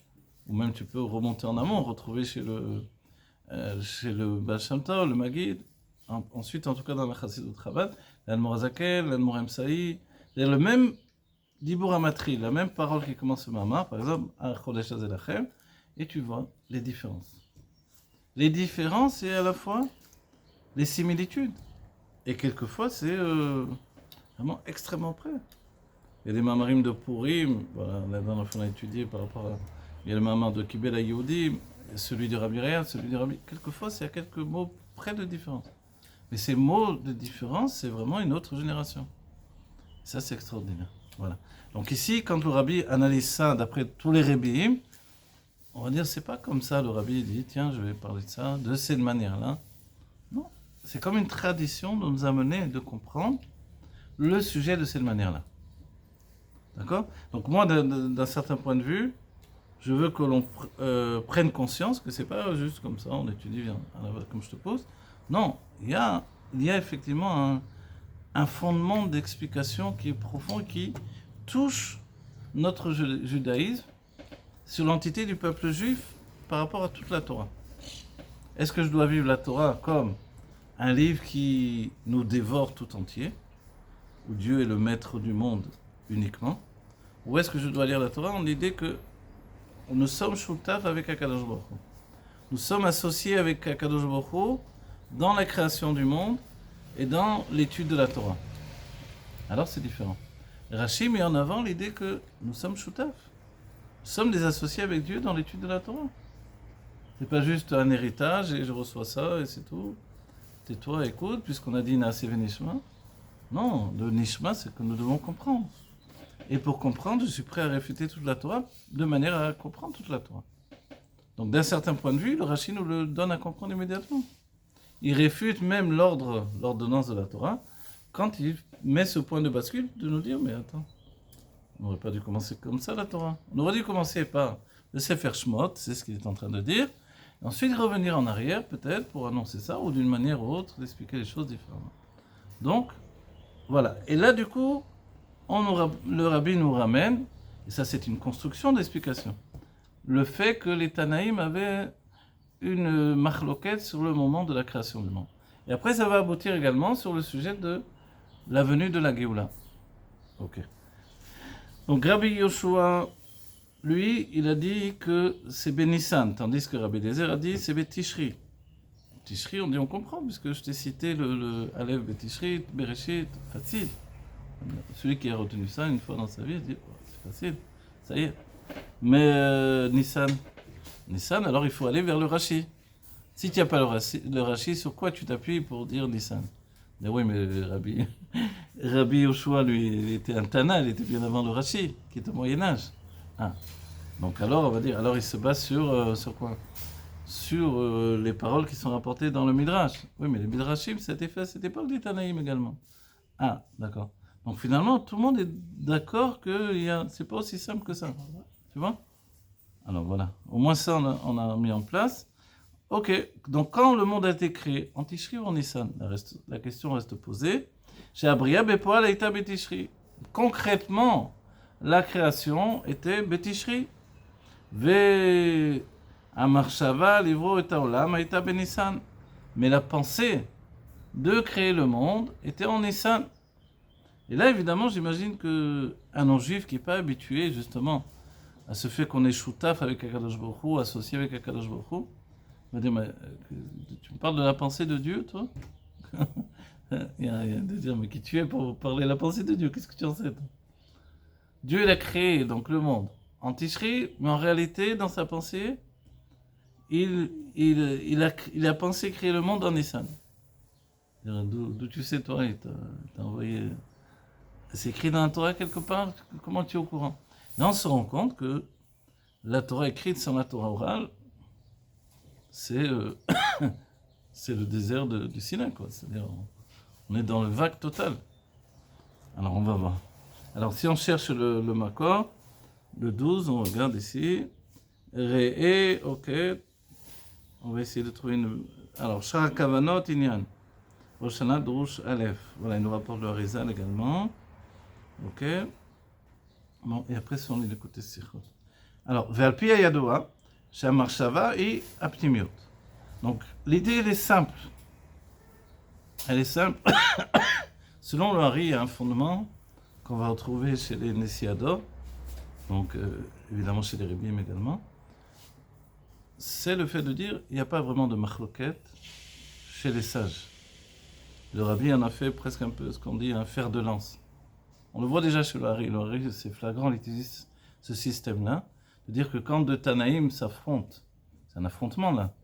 ou même tu peux remonter en amont, retrouver chez le Baal Shem Tov, le Maggid, ensuite en tout cas dans la Chassidut Chabad, l'Admor HaZaken, l'Admor Emsaï, c'est le même Dibur HaMatri, la même parole qui commence le Mahamar, par exemple, à Chodesh HaZelachem, et tu vois les différences. Les différences, c'est à la fois les similitudes, et quelquefois c'est vraiment extrêmement près. Il y a des Mamarim de Purim, voilà, là-dedans on a étudié par rapport à... Il y a le Mamar de Kibel HaYehudi, celui de Rabbi Réa, celui de Rabbi... Quelquefois, c'est à quelques mots près de différence. Mais ces mots de différence, c'est vraiment une autre génération. Ça, c'est extraordinaire. Voilà. Donc ici, quand le Rabbi analyse ça d'après tous les Rebbeim, on va dire, c'est pas comme ça, le Rabbi dit, tiens, je vais parler de ça, de cette manière-là. Non, c'est comme une tradition de nous amener de comprendre le sujet de cette manière-là. D'accord? Donc moi, d'un certain point de vue, je veux que l'on prenne conscience que c'est pas juste comme ça, on étudie comme je te pose. Non, il y a effectivement un fondement d'explication qui est profond et qui touche notre judaïsme sur l'entité du peuple juif par rapport à toute la Torah. Est-ce que je dois vivre la Torah comme un livre qui nous dévore tout entier, où Dieu est le maître du monde uniquement, ou est-ce que je dois lire la Torah en l'idée que nous sommes shutaf avec Akadosh Baruch Hu. Nous sommes associés avec Akadosh Baruch Hu dans la création du monde et dans l'étude de la Torah. Alors c'est différent. Rashi met en avant l'idée que nous sommes shutaf. Nous sommes des associés avec Dieu dans l'étude de la Torah. C'est pas juste un héritage et je reçois ça et c'est tout. Tais-toi, écoute, puisqu'on a dit Naaseh Nishma. Non, le Nishma, c'est que nous devons comprendre. Et pour comprendre, je suis prêt à réfuter toute la Torah de manière à comprendre toute la Torah. Donc d'un certain point de vue, le Rashi nous le donne à comprendre immédiatement. Il réfute même l'ordonnance de la Torah, quand il met ce point de bascule de nous dire, mais attends, on n'aurait pas dû commencer comme ça la Torah. On aurait dû commencer par le Sefer Shemot, c'est ce qu'il est en train de dire, et ensuite revenir en arrière peut-être pour annoncer ça, ou d'une manière ou autre d'expliquer les choses différemment. Donc, voilà. Et là du coup, le Rabbi nous ramène, et ça c'est une construction d'explication, le fait que les Tanaïm avaient une machloket sur le moment de la création du monde. Et après ça va aboutir également sur le sujet de la venue de la Géoula. Ok. Donc Rabbi Yoshua, lui, il a dit que c'est Benissan, tandis que Rabbi Eliezer a dit c'est Betishri. Tishri, on dit on comprend, puisque je t'ai cité le Aleph Betishri, Bereshit, facile. Celui qui a retenu ça une fois dans sa vie, il dit oh, c'est facile, ça y est. Mais Nissan, alors il faut aller vers le Rashi. Si tu n'as pas le Rashi, sur quoi tu t'appuies pour dire Nissan? Mais oui, mais Rabbi Yoshua, lui, il était un Tana, il était bien avant le Rashi, qui est au Moyen-Âge. Ah. Donc alors, on va dire, alors il se base sur quoi? Sur les paroles qui sont rapportées dans le Midrash. Oui, mais les Midrashim, c'était fait à cette époque des Tanaïm également. Ah, d'accord. Donc finalement, tout le monde est d'accord que c'est pas aussi simple que ça. Tu vois? Alors voilà. Au moins ça, on a mis en place. Ok. Donc quand le monde a été créé, en Tishri ou en Nissan? La question reste posée. Chez Abria, Bepoal, Aïta, Betishri. Concrètement, la création était Betishri. Ve Amarshava, Livro et Taolam, Aïta, Benissan. Mais la pensée de créer le monde était en Nissan. Et là, évidemment, j'imagine qu'un non-juif qui n'est pas habitué, justement, à ce fait qu'on est choutaf avec Akadosh Baruch Hu, associé avec Akadosh Baruch Hu, va dire, mais Tu me parles de la pensée de Dieu, toi? Il y a de dire, mais qui tu es pour parler de la pensée de Dieu? Qu'est-ce que tu en sais, toi? Dieu, il a créé donc le monde en Tishri, mais en réalité, dans sa pensée, il a pensé créer le monde en Nissan. D'où tu sais, toi, il t'a envoyé... C'est écrit dans la Torah quelque part? Comment tu es au courant? Là, on se rend compte que la Torah écrite sans la Torah orale, c'est c'est le désert du Sinaï, quoi. C'est-à-dire, on est dans le vague total. Alors, on va voir. Alors, si on cherche le Makor, le 12, on regarde ici. Re'e, ok. On va essayer de trouver une... Alors, Shara Kavanot Inyan. Roshana Drush Aleph. Voilà, il nous rapporte le Harizal également. Ok. Bon, et après, si on lit le côté Sichot. Alors, Ve'alpi Ayadoa, Shamar Shava et Aptimiot. Donc, l'idée, elle est simple. Elle est simple. Selon le Hari, il y a un fondement qu'on va retrouver chez les Nessiador, donc évidemment chez les Rébim également. C'est le fait de dire qu'il n'y a pas vraiment de machloket chez les sages. Le Rabbi en a fait presque un peu ce qu'on dit un fer de lance. On le voit déjà chez le Hari. Le Hari, c'est flagrant, il utilise ce système-là, de dire que quand deux Tanaïm s'affrontent, c'est un affrontement là,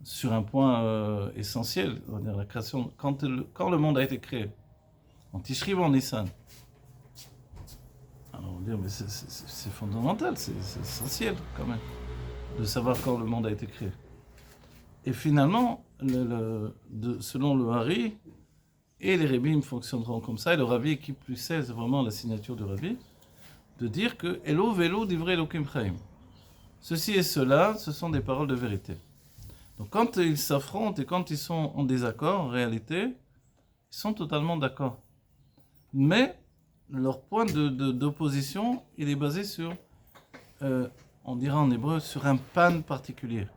sur un point essentiel, on va dire la création, quand le monde a été créé, en Tishri ou en Nissan. Alors on va dire, mais c'est fondamental, c'est essentiel quand même, de savoir quand le monde a été créé. Et finalement, selon le Hari, et les Rébim fonctionneront comme ça, et le Rabbi qui plus c'est vraiment la signature du Rabbi, de dire que Elo velo divrei Elokim chaim. Ceci et cela, ce sont des paroles de vérité. Donc quand ils s'affrontent et quand ils sont en désaccord, en réalité, ils sont totalement d'accord. Mais leur point d'opposition, il est basé sur, on dira en hébreu, sur un pan particulier.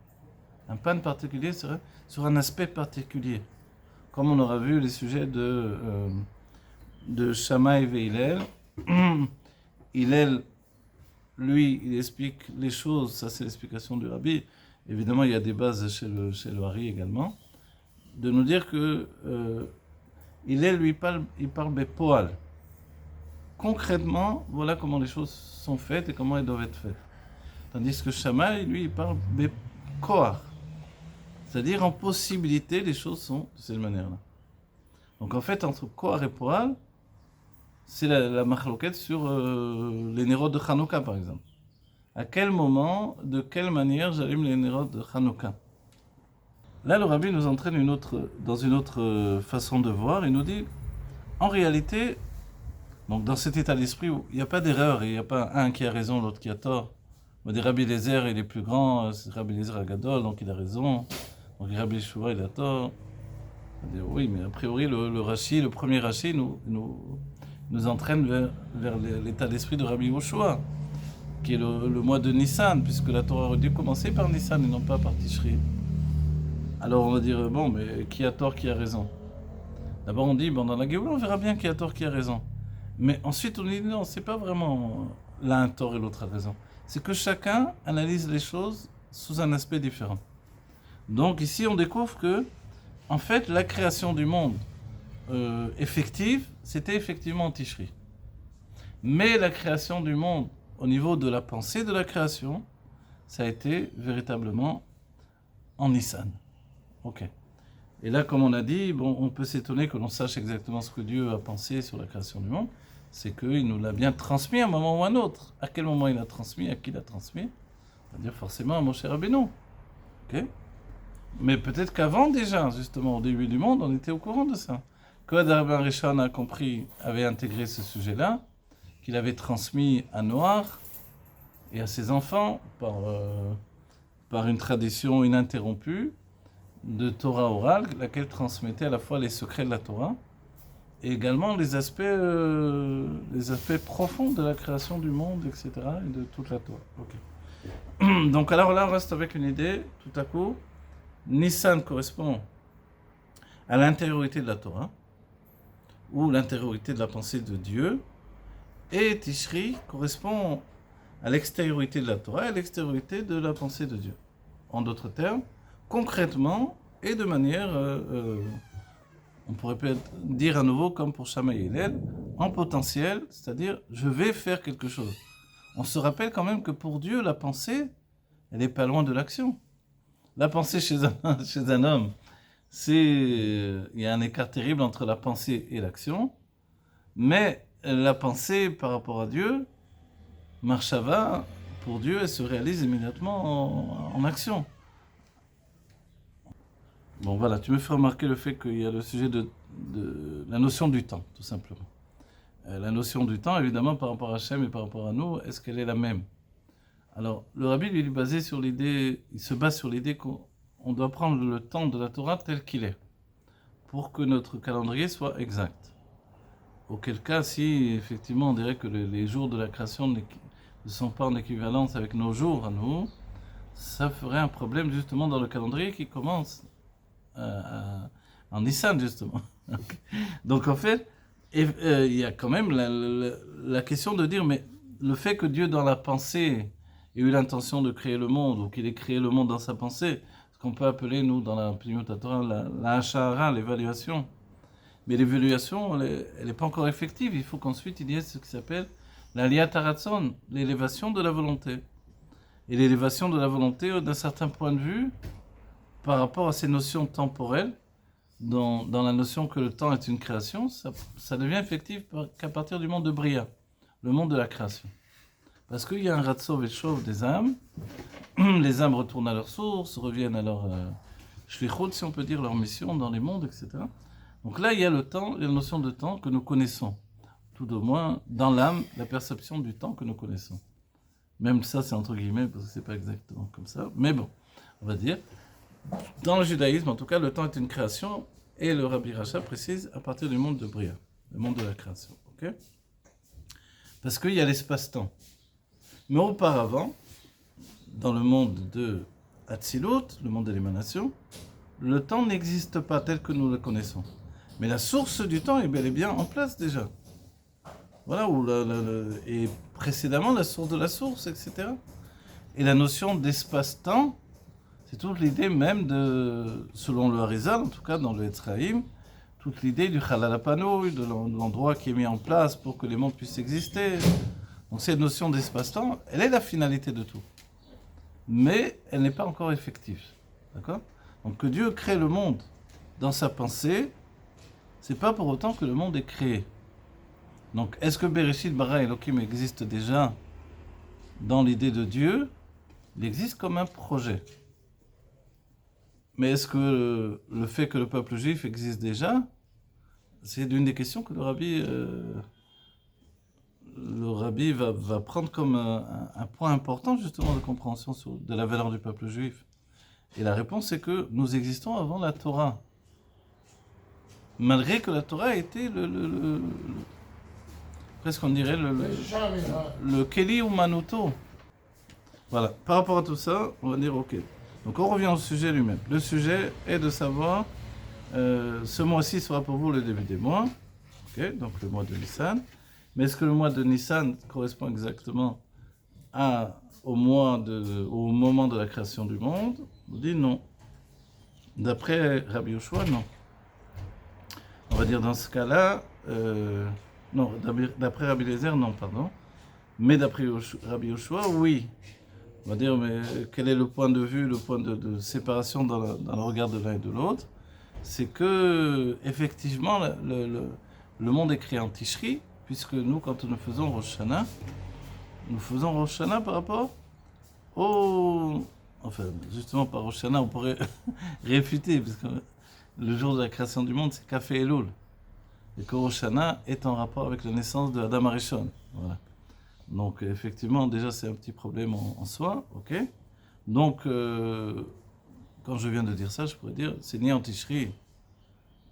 Un pan particulier serait sur un aspect particulier. Comme on aura vu les sujets de Shammai et Hillel. Hillel, lui, il explique les choses, ça c'est l'explication du Rabbi. Évidemment, il y a des bases chez le Hari également. De nous dire que Hillel, lui, il parle Bepoal. Concrètement, voilà comment les choses sont faites et comment elles doivent être faites. Tandis que Shammai, lui, il parle Bekoar. C'est-à-dire en possibilité, les choses sont de cette manière-là. Donc en fait, entre Koar et Poal, c'est la machloket sur les nérodes de Hanouka, par exemple. À quel moment, de quelle manière j'allume les nérodes de Hanouka? Là, le Rabbi nous entraîne dans une autre façon de voir. Il nous dit, en réalité, donc dans cet état d'esprit où il n'y a pas d'erreur, il n'y a pas un qui a raison, l'autre qui a tort. On dit Rabbi Eliezer, il est plus grand, c'est Rabbi Eliezer Agadol, donc il a raison. Donc Rabbi Yeshua, il a tort. On dit, oui, mais a priori, le premier Rashi nous entraîne vers l'état d'esprit de Rabbi Yeshua, qui est le mois de Nissan, puisque la Torah aurait dû commencer par Nissan et non pas par Tishri. Alors on va dire, bon, mais qui a tort, qui a raison? D'abord on dit, bon, dans la Géoula, on verra bien qui a tort, qui a raison. Mais ensuite on dit, non, c'est pas vraiment l'un a tort et l'autre a raison. C'est que chacun analyse les choses sous un aspect différent. Donc ici on découvre que, en fait, la création du monde effective, c'était effectivement en Tishri. Mais la création du monde, au niveau de la pensée de la création, ça a été véritablement en Nissan. Ok. Et là, comme on a dit, bon, on peut s'étonner que l'on sache exactement ce que Dieu a pensé sur la création du monde. C'est qu'il nous l'a bien transmis à un moment ou à un autre. À quel moment il a transmis, à qui il a transmis? On va dire forcément à Moshe Rabbeinu. Ok. Mais peut-être qu'avant déjà, justement, au début du monde, on était au courant de ça. Que Adam ben Rishon a compris, avait intégré ce sujet-là, qu'il avait transmis à Noach et à ses enfants par une tradition ininterrompue de Torah orale, laquelle transmettait à la fois les secrets de la Torah et également les aspects profonds de la création du monde, etc., et de toute la Torah. Okay. Donc alors là, on reste avec une idée, tout à coup. Nissan correspond à l'intériorité de la Torah, ou l'intériorité de la pensée de Dieu, et Tishri correspond à l'extériorité de la Torah et à l'extériorité de la pensée de Dieu. En d'autres termes, concrètement, et de manière, on pourrait peut-être dire à nouveau comme pour Shammai et Hillel, en potentiel, c'est-à-dire je vais faire quelque chose. On se rappelle quand même que pour Dieu, la pensée, elle n'est pas loin de l'action. La pensée chez un homme, il y a un écart terrible entre la pensée et l'action, mais la pensée par rapport à Dieu, Marshava, pour Dieu, elle se réalise immédiatement en action. Bon voilà, tu me fais remarquer le fait qu'il y a le sujet de la notion du temps, tout simplement. La notion du temps, évidemment, par rapport à Hachem et par rapport à nous, est-ce qu'elle est la même? Alors, le Rabbi, lui, il se base sur l'idée qu'on doit prendre le temps de la Torah tel qu'il est, pour que notre calendrier soit exact. Auquel cas, si effectivement on dirait que les jours de la création ne sont pas en équivalence avec nos jours à nous, ça ferait un problème justement dans le calendrier qui commence en Nissan justement. Donc en fait, il y a quand même la question de dire, mais le fait que Dieu dans la pensée ait eu l'intention de créer le monde, ou qu'il ait créé le monde dans sa pensée, ce qu'on peut appeler nous dans la Pnimiut Torah la Hashara, l'évaluation. Mais l'évaluation, elle n'est pas encore effective. Il faut qu'ensuite il y ait ce qui s'appelle l'Aliyat Haratzon, l'élévation de la volonté. Et l'élévation de la volonté, d'un certain point de vue, par rapport à ces notions temporelles, dans la notion que le temps est une création, ça devient effectif qu'à partir du monde de Bria, le monde de la création. Parce qu'il y a un Ratzov et Shov des âmes, les âmes retournent à leur source, reviennent à leur shlichut, si on peut dire, leur mission dans les mondes, etc. Donc là, il y a le temps, la notion de temps que nous connaissons. Tout au moins, dans l'âme, la perception du temps que nous connaissons. Même ça, c'est entre guillemets, parce que c'est pas exactement comme ça. Mais bon, on va dire, dans le judaïsme, en tout cas, le temps est une création, et le Rabbi Racha précise à partir du monde de Bria, le monde de la création. Ok ? Parce qu'il y a l'espace-temps. Mais auparavant, dans le monde de Hatzilut, le monde de l'émanation, le temps n'existe pas tel que nous le connaissons. Mais la source du temps est bel et bien en place déjà. Voilà, et précédemment la source de la source, etc. Et la notion d'espace-temps, c'est toute l'idée même selon le Harizal, en tout cas dans le Etzraïm, toute l'idée du Chalal HaPanouï, de l'endroit qui est mis en place pour que les mondes puissent exister. Donc cette notion d'espace-temps, elle est la finalité de tout. Mais elle n'est pas encore effective. D'accord ? Donc que Dieu crée le monde dans sa pensée, c'est pas pour autant que le monde est créé. Donc est-ce que Bereshit bara Elohim existe déjà dans l'idée de Dieu? Il existe comme un projet. Mais est-ce que le fait que le peuple juif existe déjà, c'est l'une des questions que le rabbi va prendre comme un point important justement de compréhension de la valeur du peuple juif. Et la réponse est que nous existons avant la Torah. Malgré que la Torah a été presque on dirait le Keli ou Manuto. Voilà, par rapport à tout ça, on va dire ok. Donc on revient au sujet lui-même. Le sujet est de savoir, ce mois-ci sera pour vous le début des mois, ok, donc le mois de Nissan. Mais est-ce que le mois de Nissan correspond exactement au moment de la création du monde? On dit non. D'après Rabbi Yoshua, non. On va dire dans ce cas-là, non, d'après Rabbi Eliezer, non, pardon. Mais d'après Rabbi Yoshua, oui. On va dire, mais quel est le point de vue, le point de séparation dans le regard de l'un et de l'autre? C'est que, effectivement, le monde est créé en Tishri, puisque nous, quand nous faisons Rosh Hashanah par rapport enfin, justement, par Rosh Hashanah, on pourrait réfuter, parce que le jour de la création du monde, c'est Kafé Elul. Et que Rosh Hashanah est en rapport avec la naissance de Adam Arishon. Voilà. Donc, effectivement, déjà, c'est un petit problème en soi, ok? Donc, quand je viens de dire ça, je pourrais dire, c'est ni en Tishri,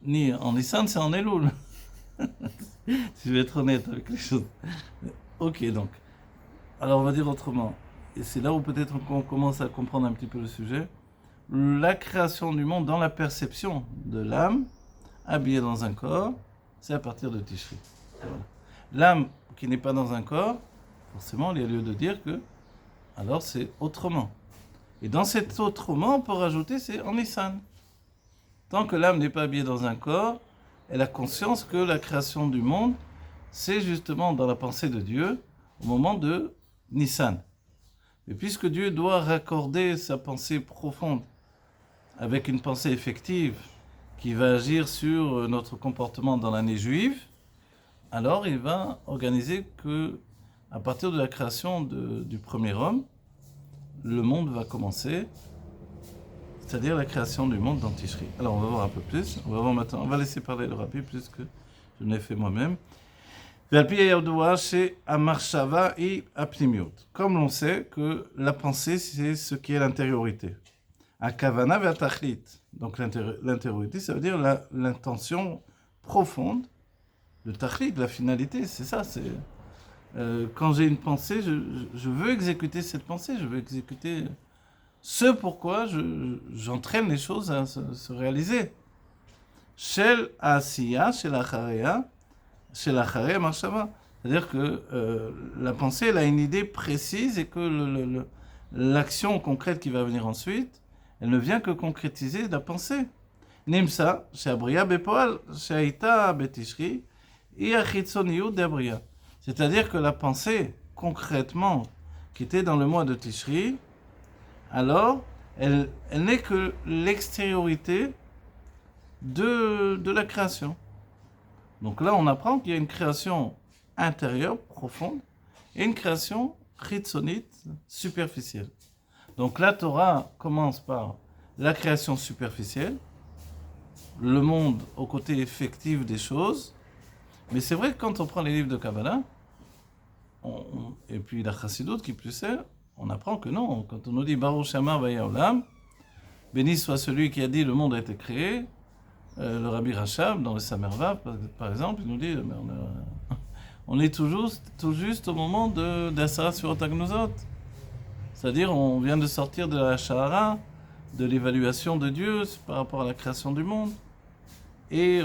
ni en Nissan, c'est en Elul. Si je vais être honnête avec les choses. Ok, donc. Alors, on va dire autrement. Et c'est là où peut-être on commence à comprendre un petit peu le sujet. La création du monde dans la perception de l'âme, habillée dans un corps, c'est à partir de Tishri. Voilà. L'âme qui n'est pas dans un corps, forcément, il y a lieu de dire que, alors c'est autrement. Et dans cet autrement, on peut rajouter, c'est en Nissan. Tant que l'âme n'est pas habillée dans un corps, elle a conscience que la création du monde, c'est justement dans la pensée de Dieu, au moment de Nissan. Et puisque Dieu doit raccorder sa pensée profonde avec une pensée effective qui va agir sur notre comportement dans l'année juive, alors il va organiser que, à partir de la création du premier homme, le monde va commencer, c'est-à-dire la création du monde dans Tishri. Alors on va voir un peu plus, on va voir maintenant, on va laisser parler le rabbi plus que je ne l'ai fait moi-même. Comme l'on sait que la pensée, c'est ce qui est l'intériorité. Akavana ve'atachlit. Donc l'intériorité, ça veut dire l'intention profonde, le tachlit, la finalité, c'est ça. C'est, quand j'ai une pensée, je veux exécuter cette pensée, je veux exécuter ce pourquoi j'entraîne les choses à se réaliser. Shel asiya, shel achareya, shel achareya machshava. C'est-à-dire que la pensée, elle a une idée précise et que l'action concrète qui va venir ensuite, elle ne vient que concrétiser la pensée. Nimsa, she'abriya bepoal, she'aita betishri, et achitzoniyut d'abriya. C'est-à-dire que la pensée, concrètement, qui était dans le mois de Tishri, alors, elle n'est que l'extériorité de la création. Donc là, on apprend qu'il y a une création intérieure, profonde, et une création chitzonite, superficielle. Donc la Torah commence par la création superficielle, le monde au côté effectif des choses, mais c'est vrai que quand on prend les livres de Kabbalah, et puis la Chassidut qui plus est, on apprend que non. Quand on nous dit Baruch Shama Vaya Olam, béni soit celui qui a dit le monde a été créé, le Rabbi Rachab dans le Samerva par exemple, il nous dit mais on est tout juste au moment d'Asara Surot Agnozot. C'est-à-dire on vient de sortir de la Shahara, de l'évaluation de Dieu par rapport à la création du monde. Et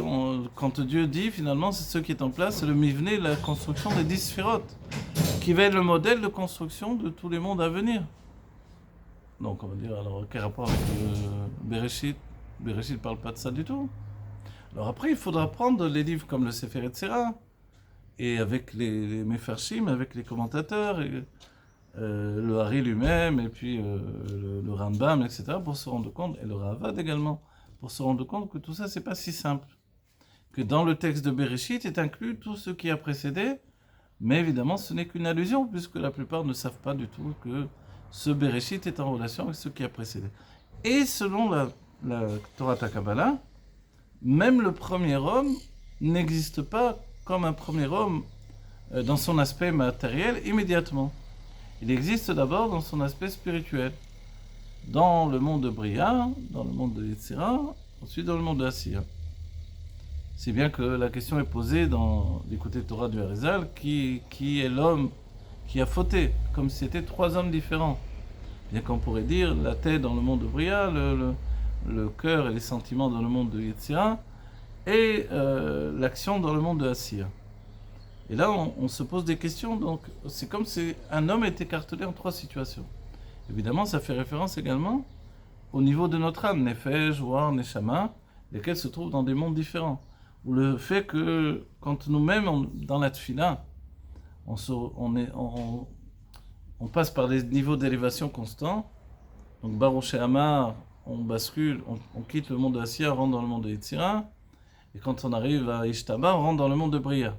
quand Dieu dit, finalement, c'est ce qui est en place, c'est le mivné, la construction des 10 sphérotes, qui va être le modèle de construction de tous les mondes à venir. Donc, on va dire, alors, quel rapport avec Bereshit? Bereshit ne parle pas de ça du tout. Alors après, il faudra prendre les livres comme le Sefer Yetzirah, et avec les Mefarshim, avec les commentateurs, et, le Hari lui-même, et puis le Rambam, etc., pour se rendre compte, et le Ravad également, pour se rendre compte que tout ça, c'est pas si simple. Que dans le texte de Bereshit est inclus tout ce qui a précédé, mais évidemment, ce n'est qu'une allusion, puisque la plupart ne savent pas du tout que ce Bereshit est en relation avec ce qui a précédé. Et selon la Torah Kabbalah, même le premier homme n'existe pas comme un premier homme dans son aspect matériel immédiatement. Il existe d'abord dans son aspect spirituel. Dans le monde de Bria, dans le monde de Yetzira, ensuite dans le monde de Asiya. C'est bien que la question est posée dans l'écouté Torah du Harizal, qui est l'homme qui a fauté, comme si c'était 3 hommes différents. Bien qu'on pourrait dire la tête dans le monde de Bria, le cœur et les sentiments dans le monde de Yetzira, et l'action dans le monde de Asiya. Et là, on se pose des questions, donc c'est comme si un homme est écartelé en 3 situations. Évidemment, ça fait référence également au niveau de notre âme, Nefesh, War, Neshama, lesquels se trouvent dans des mondes différents. Ou le fait que, quand nous-mêmes, dans la Tfila, on passe par des niveaux d'élévation constants, donc Baruch She'amar, on bascule, on quitte le monde de Asiya, on rentre dans le monde de Yetzira, et quand on arrive à Ishtaba, on rentre dans le monde de Bria.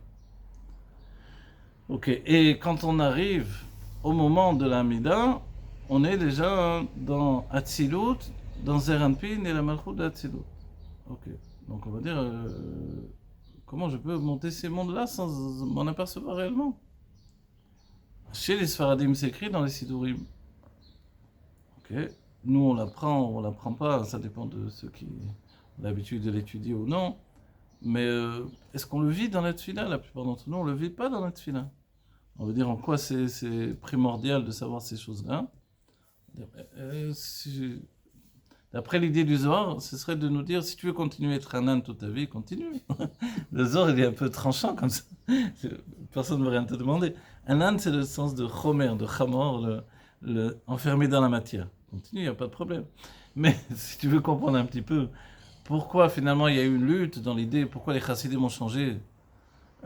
Ok, et quand on arrive au moment de la Mida, on est déjà dans Atzilut, dans Zeranpin et la Malchut d'Atzilut. Ok, donc on va dire, comment je peux monter ces mondes-là sans m'en apercevoir réellement? Chez les Sfaradim, c'est écrit dans les Sidurim. Ok, nous on l'apprend pas, ça dépend de ceux qui ont l'habitude de l'étudier ou non. Mais est-ce qu'on le vit dans la Tfila? La plupart d'entre nous, on le vit pas dans la Tfila. On veut dire en quoi c'est primordial de savoir ces choses-là. D'après l'idée du Zohar, ce serait de nous dire, si tu veux continuer à être un âne toute ta vie, continue. Le Zohar, il est un peu tranchant comme ça. Personne ne veut rien te demander. Un âne, c'est le sens de chomer, de chamor, enfermé dans la matière. Continue, il n'y a pas de problème. Mais si tu veux comprendre un petit peu pourquoi finalement il y a eu une lutte dans l'idée, pourquoi les chassidim ont changé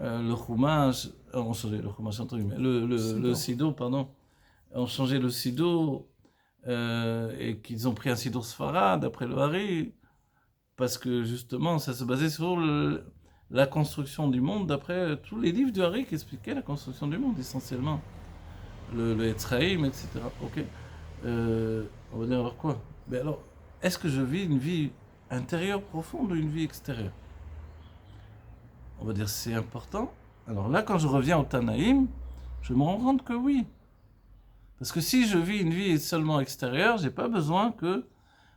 le chumash, ont changé le chumash entre guillemets, le sido, pardon, ont changé le sido et qu'ils ont pris un sido sfarad d'après le Hari, parce que justement ça se basait sur la construction du monde d'après tous les livres du Hari qui expliquaient la construction du monde essentiellement, le Etzraïm, etc. Ok, on va dire alors quoi? Mais alors, est-ce que je vis une vie intérieure profonde ou une vie extérieure? On va dire c'est important. Alors là, quand je reviens au Tanaïm, je me rends compte que oui. Parce que si je vis une vie seulement extérieure, j'ai pas besoin que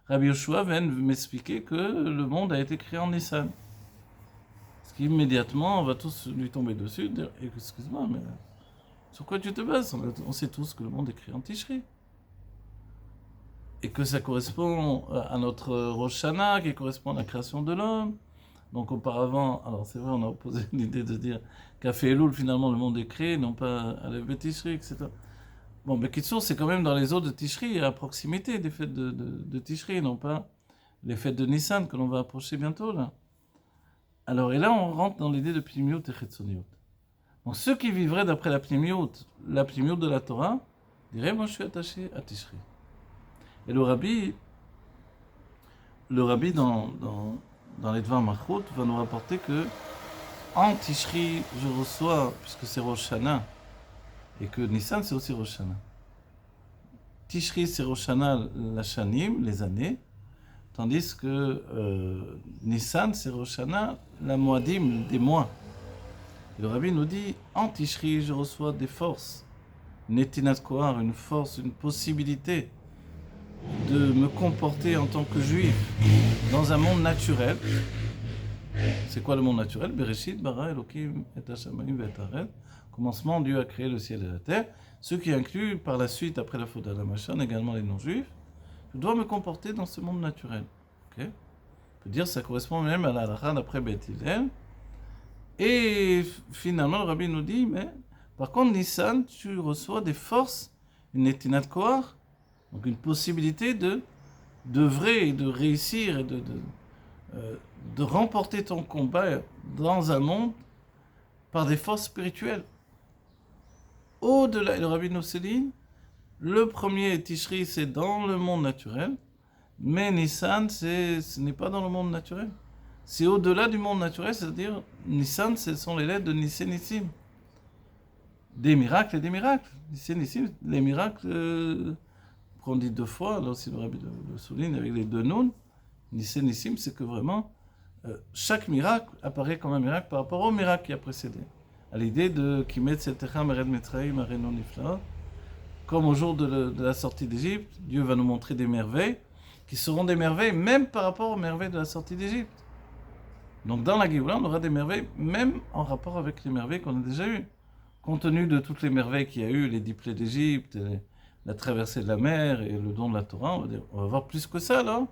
Rabbi Yoshua vienne m'expliquer que le monde a été créé en Nissan. Parce qu'immédiatement, on va tous lui tomber dessus et dire « Excuse-moi, mais sur quoi tu te bases? On sait tous que le monde est créé en Tishri. » Et que ça correspond à notre Rosh Hashanah, qui correspond à la création de l'homme. Donc auparavant, alors c'est vrai, on a opposé l'idée de dire qu'à Elul, finalement, le monde est créé, non pas à la Tishri, etc. Bon, mais Kitsour, c'est quand même dans les eaux de Tishri, à proximité des fêtes de Tishri, non pas les fêtes de Nissan que l'on va approcher bientôt, là. Alors, et là, on rentre dans l'idée de Pnimiut et Chetzoniut. Donc, ceux qui vivraient d'après la Pnimiut de la Torah, diraient, moi, je suis attaché à Tishri. Et le Rabbi dans les Dvar Malchut, va nous rapporter que en Tishri, je reçois, puisque c'est Rosh Hashanah, et que Nissan, c'est aussi Rosh Hashanah. Tishri, c'est Rosh Hashanah, la Shanim, les années, tandis que Nissan, c'est Rosh Hashanah, la Moadim, des mois. Et le Rabbi nous dit, en Tishri, je reçois des forces, Netinat Kohar, une force, une possibilité de me comporter en tant que juif dans un monde naturel. C'est quoi le monde naturel? Bereshit, bara, Elohim, et Hashamayim, et Haaretz. Commencement, Dieu a créé le ciel et la terre. Ce qui inclut par la suite, après la faute d'Adam Hashem, également les non-juifs. Je dois me comporter dans ce monde naturel. Okay? On peut dire que ça correspond même à la halakha d'après Beth Hillel. Et finalement, le Rabbi nous dit, mais par contre, Nissan, tu reçois des forces, une netinat kohar, donc une possibilité d'œuvrer et de réussir et de remporter ton combat dans un monde par des forces spirituelles. Au-delà, et le Rabbi nous souligne, le premier Tishri, c'est dans le monde naturel, mais Nissan, ce n'est pas dans le monde naturel. C'est au-delà du monde naturel, c'est-à-dire, Nissan, ce sont les lettres de Nissan Nissim. Des miracles et des miracles. Nissan Nissim, les miracles qu'on dit deux fois, là aussi le Rabbi le souligne avec les deux noms, Nissan Nissim, c'est que vraiment, chaque miracle apparaît comme un miracle par rapport au miracle qui a précédé. À l'idée de Kimet Setecha Mered Mitzrayim Areno Nifla, comme au jour de la sortie d'Égypte, Dieu va nous montrer des merveilles qui seront des merveilles même par rapport aux merveilles de la sortie d'Égypte. Donc dans la Géoula, on aura des merveilles même en rapport avec les merveilles qu'on a déjà eues. Compte tenu de toutes les merveilles qu'il y a eu, les 10 plaies d'Égypte, la traversée de la mer et le don de la Torah, on va voir plus que ça là.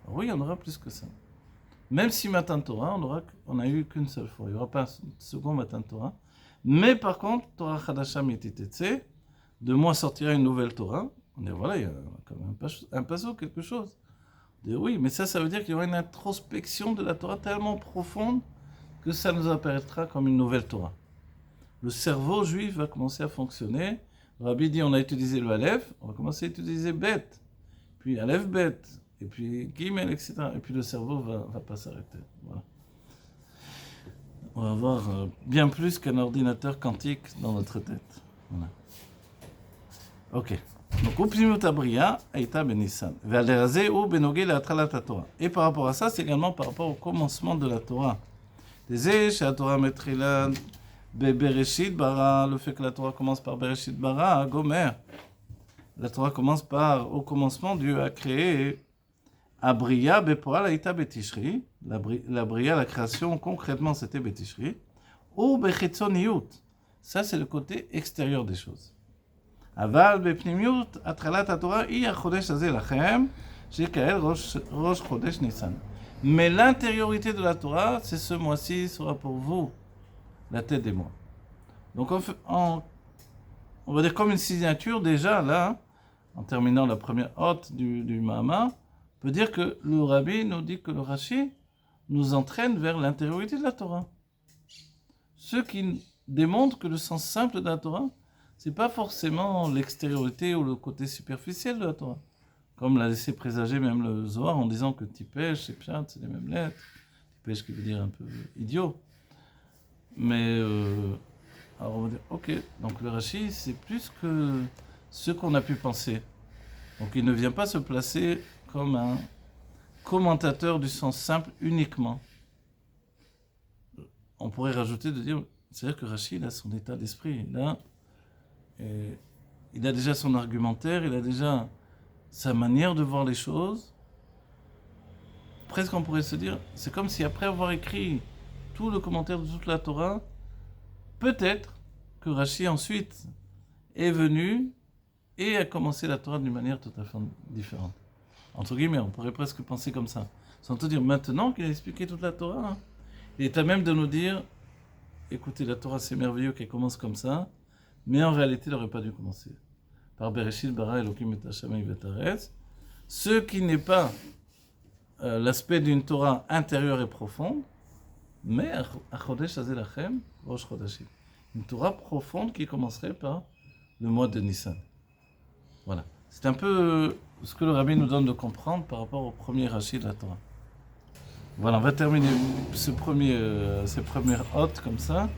Oui, on aura plus que ça. Même si Matan Torah, on a eu qu'une seule fois. Il n'y aura pas un second Matan Torah. Mais par contre, Torah Chadasha Mititetse, de moi sortira une nouvelle Torah. On dit voilà, il y a quand même un passo, quelque chose. On dit oui, mais ça veut dire qu'il y aura une introspection de la Torah tellement profonde que ça nous apparaîtra comme une nouvelle Torah. Le cerveau juif va commencer à fonctionner. Le Rabbi dit on a utilisé le Aleph, on va commencer à utiliser Bet, puis Aleph Bet, et puis Gimel, etc. Et puis le cerveau va pas s'arrêter. Voilà. On va avoir bien plus qu'un ordinateur quantique dans notre tête. Voilà. Ok. Donc, Upnimut Abriya, Aïta ben Nissan. Ve'alerazé ou benogé la'atralat Torah. Et par rapport à ça, c'est également par rapport au commencement de la Torah. Désé, chez la Torah Metrilan, Bereshit Bara, le fait que la Torah commence par Bereshit Bara, Gomer. La Torah commence par, au commencement, Dieu a créé Abriya, Bepoal, Aïta Betishri. La Bria, la création, concrètement, c'était Betishri. Ou Bechitzoniyut. Ça, c'est le côté extérieur des choses. Aval bepnimiut atralat haTorah hi hachodesh hazeh lachem shekael rosh chodesh Nissan. Mais l'intériorité de la Torah, c'est ce mois-ci sera pour vous la tête des mois. Donc on va dire comme une signature déjà là, en terminant la première hôte du Mahama, on peut dire que le Rabbi nous dit que le Rashi nous entraîne vers l'intériorité de la Torah. Ceux qui démontrent que le sens simple de la Torah, c'est pas forcément l'extériorité ou le côté superficiel de la Torah. Comme l'a laissé présager même le Zohar en disant que Tipesh et Pshat, c'est les mêmes lettres. Tipesh qui veut dire un peu idiot. Mais, alors on va dire, ok, donc le Rashi, c'est plus que ce qu'on a pu penser. Donc il ne vient pas se placer comme un commentateur du sens simple uniquement. On pourrait rajouter de dire, c'est-à-dire que Rashi, il a son état d'esprit. Il a déjà son argumentaire, il a déjà sa manière de voir les choses. Presque on pourrait se dire, c'est comme si après avoir écrit tout le commentaire de toute la Torah, peut-être que Rashi ensuite est venu et a commencé la Torah d'une manière tout à fait différente. Entre guillemets, on pourrait presque penser comme ça. Sans te dire, maintenant qu'il a expliqué toute la Torah, il est à même de nous dire, écoutez, la Torah c'est merveilleux qu'elle commence comme ça, mais en réalité, elle n'aurait pas dû commencer. Par Bereshit bara Elokim et Hashamayim v'Haaretz, ce qui n'est pas l'aspect d'une Torah intérieure et profonde, mais Achodesh Hazeh Lachem Rosh Chodashim. Une Torah profonde qui commencerait par le mois de Nissan. Voilà. C'est un peu ce que le Rabbi nous donne de comprendre par rapport au premier Rashi de la Torah. Voilà, on va terminer ces premières hôtes comme ça,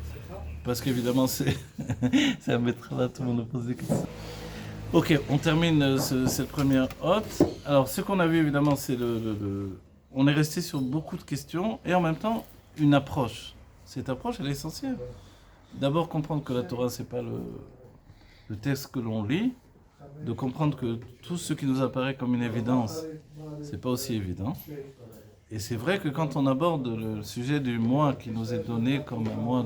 parce qu'évidemment c'est un maître là, tout le monde pose des questions. Ok, on termine cette première hôte. Alors ce qu'on a vu évidemment, c'est on est resté sur beaucoup de questions et en même temps une approche. Cette approche, elle est essentielle. D'abord comprendre que la Torah, c'est pas le texte que l'on lit, de comprendre que tout ce qui nous apparaît comme une évidence, c'est pas aussi évident. Et c'est vrai que quand on aborde le sujet du moi qui nous est donné comme un moi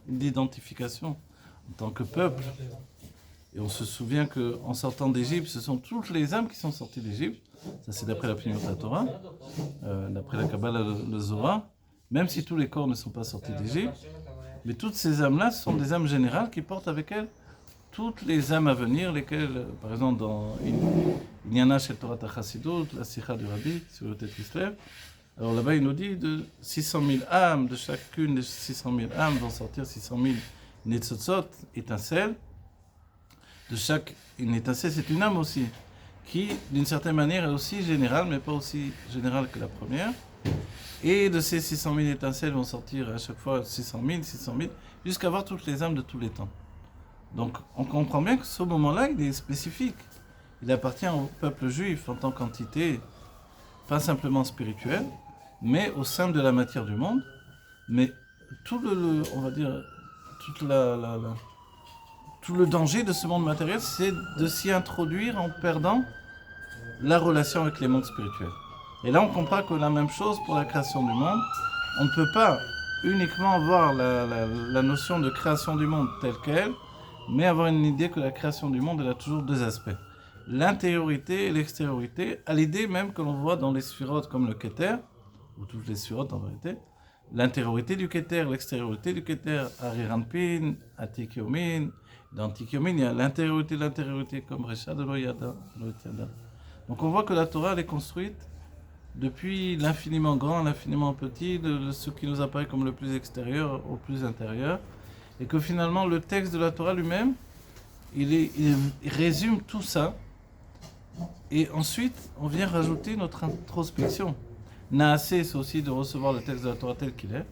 d'identification en tant que peuple, et on se souvient qu'en sortant d'Égypte, ce sont toutes les âmes qui sont sorties d'Égypte, ça c'est d'après la Pnimiut Torah, d'après la Kabbalah, le Zohar, même si tous les corps ne sont pas sortis d'Égypte, mais toutes ces âmes-là sont des âmes générales qui portent avec elles toutes les âmes à venir, lesquelles, par exemple, dans Inyana Shel Torah Chassidut, la Sikha du Rabbi, sur le Tétrislev, alors là-bas il nous dit de 600 000 âmes, de chacune des 600 000 âmes vont sortir 600 000 netzotzot, étincelles. De chaque une étincelle, c'est une âme aussi, qui d'une certaine manière est aussi générale, mais pas aussi générale que la première. Et de ces 600 000 étincelles vont sortir à chaque fois 600 000, jusqu'à voir toutes les âmes de tous les temps. Donc on comprend bien que ce moment-là, il est spécifique. Il appartient au peuple juif en tant qu'entité, pas simplement spirituelle, mais au sein de la matière du monde. Mais tout on va dire, tout le danger de ce monde matériel, c'est de s'y introduire en perdant la relation avec les mondes spirituels. Et là, on comprend que la même chose pour la création du monde. On ne peut pas uniquement avoir la notion de création du monde telle qu'elle, mais avoir une idée que la création du monde, elle a toujours deux aspects. L'intériorité et l'extériorité, à l'idée même que l'on voit dans les sphirotes comme le Keter, ou toutes les sphirotes en vérité, l'intériorité du Keter, l'extériorité du Keter, Ariranpin, Atikyomin. Dans Tikyomin, il y a l'intériorité de l'intériorité, comme Recha de Loyada. Donc on voit que la Torah, elle est construite depuis l'infiniment grand, l'infiniment petit, de ce qui nous apparaît comme le plus extérieur au plus intérieur, et que finalement le texte de la Torah lui-même, il résume tout ça, et ensuite on vient rajouter notre introspection. Naasé, c'est aussi de recevoir le texte de la Torah tel qu'il est,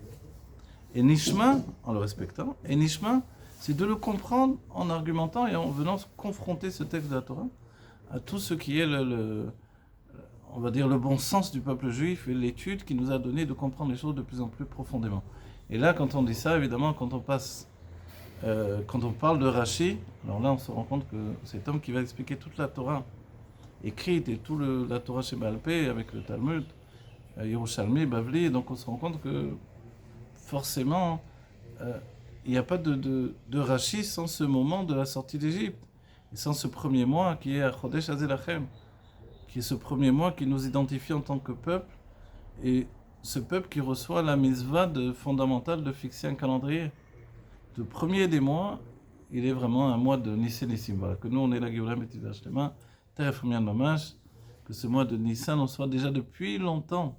et Nishma, en le respectant, et Nishma, c'est de le comprendre en argumentant et en venant confronter ce texte de la Torah à tout ce qui est on va dire le bon sens du peuple juif et l'étude qui nous a donné de comprendre les choses de plus en plus profondément. Et là, quand on dit ça, évidemment, quand on parle de Rashi, alors là, on se rend compte que cet homme qui va expliquer toute la Torah écrite et la Torah chez Baal Pé avec le Talmud, Yerushalmi, Bavli, donc on se rend compte que forcément, il n'y a pas de Rashi sans ce moment de la sortie d'Égypte, et sans ce premier mois qui est Chodesh Hazeh Lachem, qui est ce premier mois qui nous identifie en tant que peuple, et ce peuple qui reçoit la mitzvah fondamentale de fixer un calendrier. Le premier des mois, il est vraiment un mois de Nissan Nissim. Voilà, que nous on est la Géoula Métivah Shlema, Teref Mian Mamash, que ce mois de Nissan on soit déjà depuis longtemps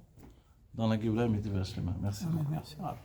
dans la Géoula et Mitzvah Shlema. Merci. Merci, Rav.